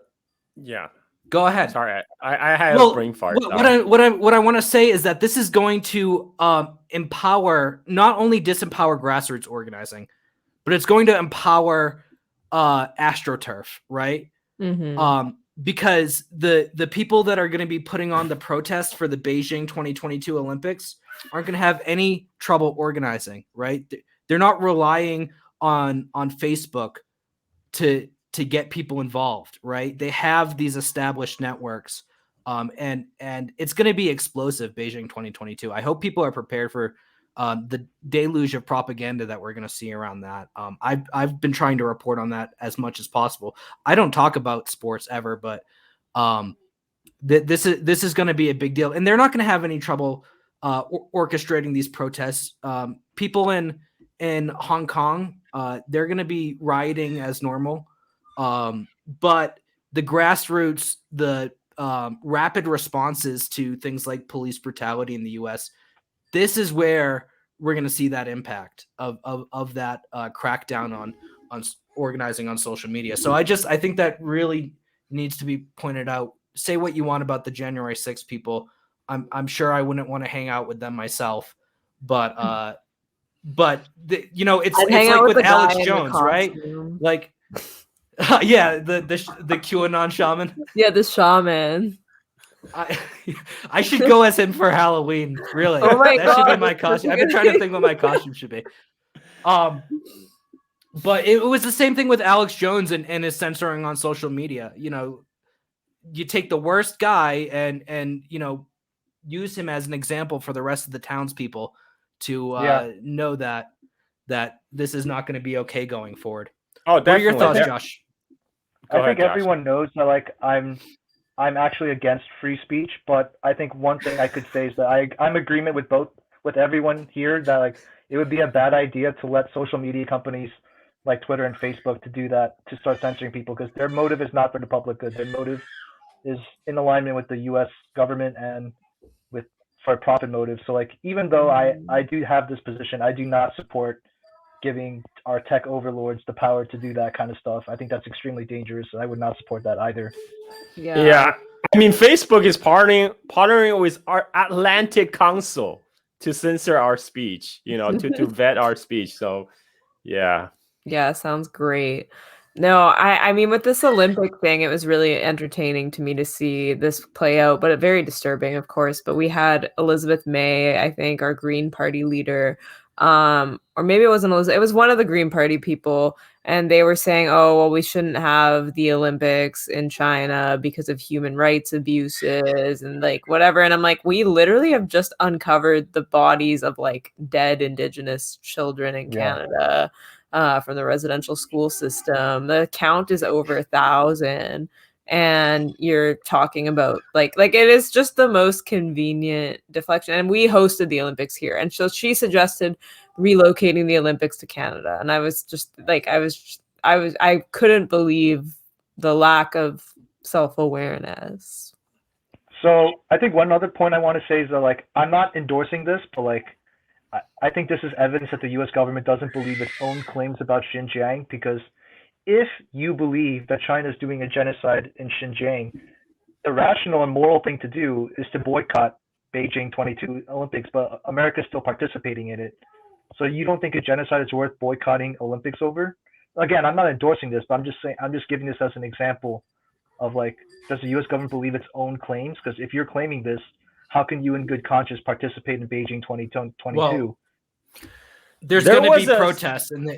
yeah. Go ahead. Sorry, I had a brain fart. What I want to say is that this is going to empower, not only disempower grassroots organizing, but it's going to empower AstroTurf, right? Mhm. Because the people that are going to be putting on the protest for the Beijing 2022 Olympics aren't going to have any trouble organizing, right? They're not relying on Facebook to get people involved, right? They have these established networks, and it's going to be explosive. Beijing 2022. I hope people are prepared for the deluge of propaganda that we're going to see around that. I've been trying to report on that as much as possible. I don't talk about sports ever, but this is going to be a big deal, and they're not going to have any trouble orchestrating these protests. People in Hong Kong, they're going to be rioting as normal, but the grassroots, the rapid responses to things like police brutality in the U.S., this is where we're going to see that impact of that crackdown on organizing on social media. So I think that really needs to be pointed out. Say what you want about the January 6th people. I'm sure I wouldn't want to hang out with them myself, but it's like with Alex Jones, right? Like, yeah, the QAnon shaman. Yeah, the shaman. I should go as him for Halloween. Really, Oh my that should God, be my costume. I've been trying to think what my costume should be. But it was the same thing with Alex Jones and his censoring on social media. You take the worst guy and use him as an example for the rest of the townspeople to know that this is not going to be okay going forward. Oh, what are your definitely. thoughts, Josh? I think everyone knows that like I'm actually against free speech, but I think one thing I could say is that I'm in agreement with everyone here that like it would be a bad idea to let social media companies like Twitter and Facebook to do that, to start censoring people, because their motive is not for the public good. Their motive is in alignment with the U.S. government and for profit motives. So like even though I do have this position, I do not support giving our tech overlords the power to do that kind of stuff. I think that's extremely dangerous, and I would not support that either. Yeah. I mean, Facebook is partnering with our Atlantic Council to censor our speech, to vet our speech. So, yeah. Yeah, sounds great. No, I mean with this Olympic thing, it was really entertaining to me to see this play out, but very disturbing, of course. But we had Elizabeth May, I think, our Green Party leader, or maybe it wasn't Elizabeth, it was one of the Green Party people, and they were saying, "Oh, well, we shouldn't have the Olympics in China because of human rights abuses and like whatever." And I'm like, we literally have just uncovered the bodies of like dead Indigenous children in Yeah. Canada from the residential school system. The count is over 1,000, and you're talking about like it is just the most convenient deflection. And we hosted the Olympics here, and so she suggested relocating the Olympics to Canada, and I was just like, I couldn't believe the lack of self-awareness. So I think one other point I want to say is that like I'm not endorsing this, but like I think this is evidence that the U.S. government doesn't believe its own claims about Xinjiang, because if you believe that China is doing a genocide in Xinjiang, the rational and moral thing to do is to boycott Beijing 22 Olympics, but America is still participating in it. So you don't think a genocide is worth boycotting Olympics over? Again, I'm not endorsing this, but I'm just saying, I'm just giving this as an example of like, does the U.S. government believe its own claims? Because if you're claiming this, how can you in good conscience participate in Beijing 2022? Well, there's There going to was be a- protests, and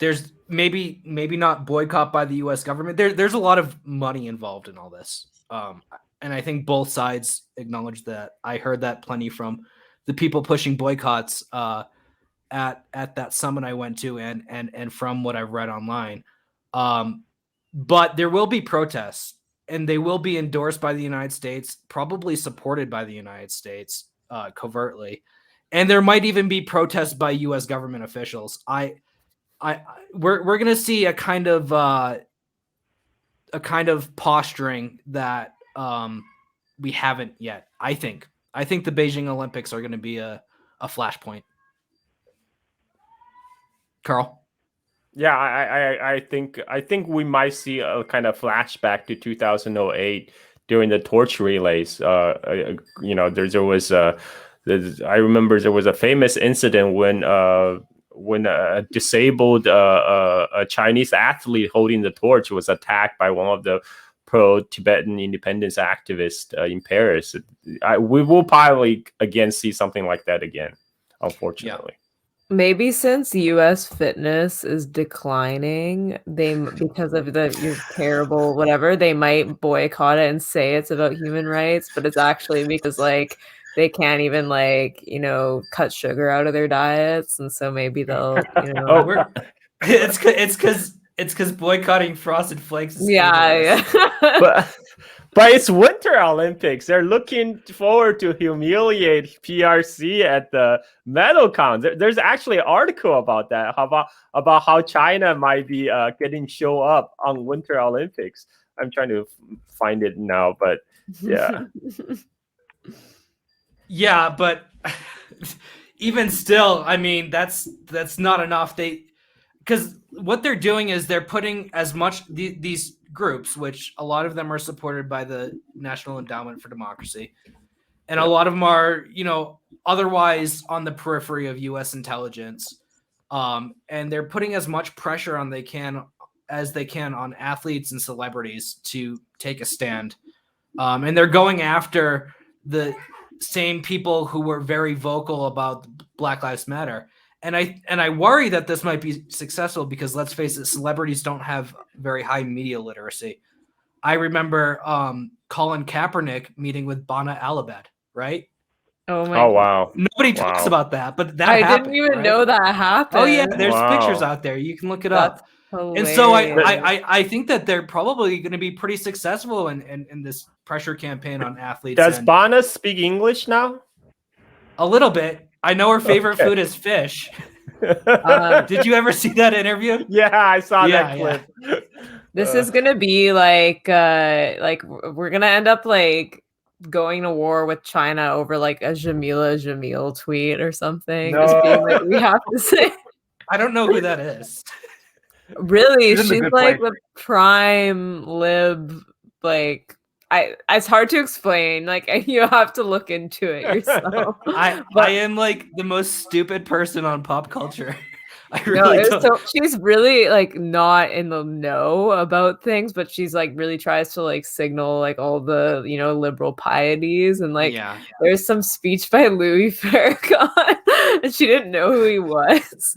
there's maybe not boycott by the U.S. government. There's a lot of money involved in all this, and I think both sides acknowledge that. I heard that plenty from the people pushing boycotts at that summit I went to, and from what I've read online. But there will be protests, and they will be endorsed by the United States, probably supported by the United States covertly, and there might even be protests by U.S. government officials. We're gonna see a kind of posturing that we haven't yet. I think the Beijing Olympics are going to be a flashpoint. Carl. Yeah, I think we might see a kind of flashback to 2008 during the torch relays. You know, there was I remember there was a famous incident when a disabled a Chinese athlete holding the torch was attacked by one of the pro-Tibetan independence activists in Paris. We will probably again see something like that again, unfortunately. Yeah. Maybe since U.S. fitness is declining, because of your terrible whatever, they might boycott it and say it's about human rights, but it's actually because like they can't even like cut sugar out of their diets, and so maybe they'll it's because boycotting Frosted Flakes is yeah. But it's Winter Olympics. They're looking forward to humiliate PRC at the medal count. There's actually an article about that, about how China might be getting show up on Winter Olympics. I'm trying to find it now, but yeah. Yeah, but even still, I mean, that's not enough. Because what they're doing is they're putting as much these groups, which a lot of them are supported by the National Endowment for Democracy, and a lot of them are, otherwise on the periphery of U.S. intelligence, and they're putting as much pressure as they can on athletes and celebrities to take a stand, and they're going after the same people who were very vocal about Black Lives Matter. And I worry that this might be successful because, let's face it, celebrities don't have very high media literacy. I remember Colin Kaepernick meeting with Bana Alabed, right? Oh my! Oh wow! Nobody talks about that, but that I happened. didn't even right? know that happened. Oh yeah, there's pictures out there. You can look it up. Hilarious. And so I think that they're probably going to be pretty successful in this pressure campaign on athletes. Does Bana speak English now? A little bit. I know her favorite food is fish. Did you ever see that interview? Yeah, I saw that clip. Yeah. This is gonna be like we're gonna end up like going to war with China over like a Jamila Jamil tweet or something. No. Just being like, we have to say. I don't know who that is. Really, she's like place. the prime lib. Like, it's hard to explain. Like, you have to look into it yourself. I am like the most stupid person on pop culture. I really don't. So she's really like not in the know about things, but she's like really tries to like signal like all the liberal pieties, and like Yeah. there's some speech by Louis Farrakhan and she didn't know who he was.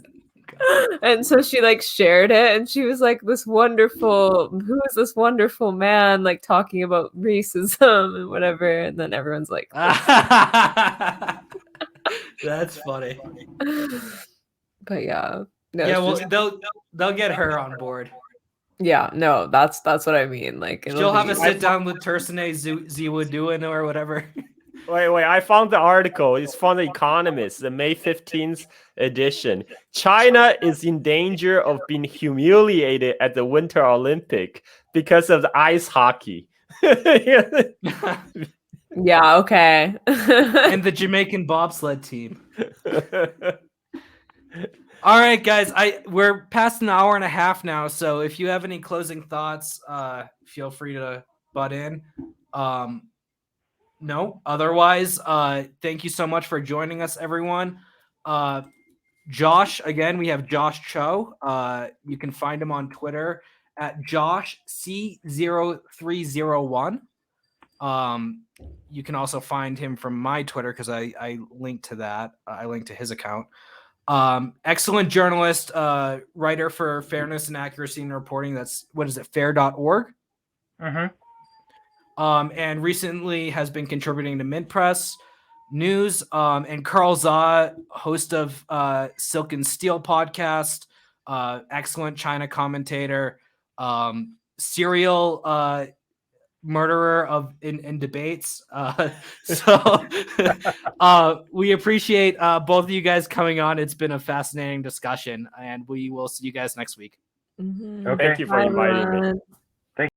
And so she like shared it, and she was like, who is this wonderful man like talking about racism and whatever, and then everyone's like, That's funny. but yeah. No, Yeah, it's well, just- they'll get her on board. yeah, no, that's what I mean. Like She'll have a sit down with Tersine Ziwaduin or whatever. Wait, I found the article. It's from The Economist, the May 15th edition. China is in danger of being humiliated at the Winter Olympic because of the ice hockey. Yeah, okay. And the Jamaican bobsled team. All right, guys. We're past an hour and a half now, so if you have any closing thoughts, feel free to butt in. No, otherwise, thank you so much for joining us, everyone. Josh, again, we have Josh Cho. You can find him on Twitter at JoshC0301. You can also find him from my Twitter because I linked to that. I linked to his account. Excellent journalist, writer for Fairness and Accuracy in Reporting. That's fair.org. And recently has been contributing to Mint Press News. And Carl Za, host of Silk and Steel podcast, excellent China commentator, serial murderer in debates. So we appreciate both of you guys coming on. It's been a fascinating discussion, and we will see you guys next week. Mhm. Okay. Thank you for inviting me.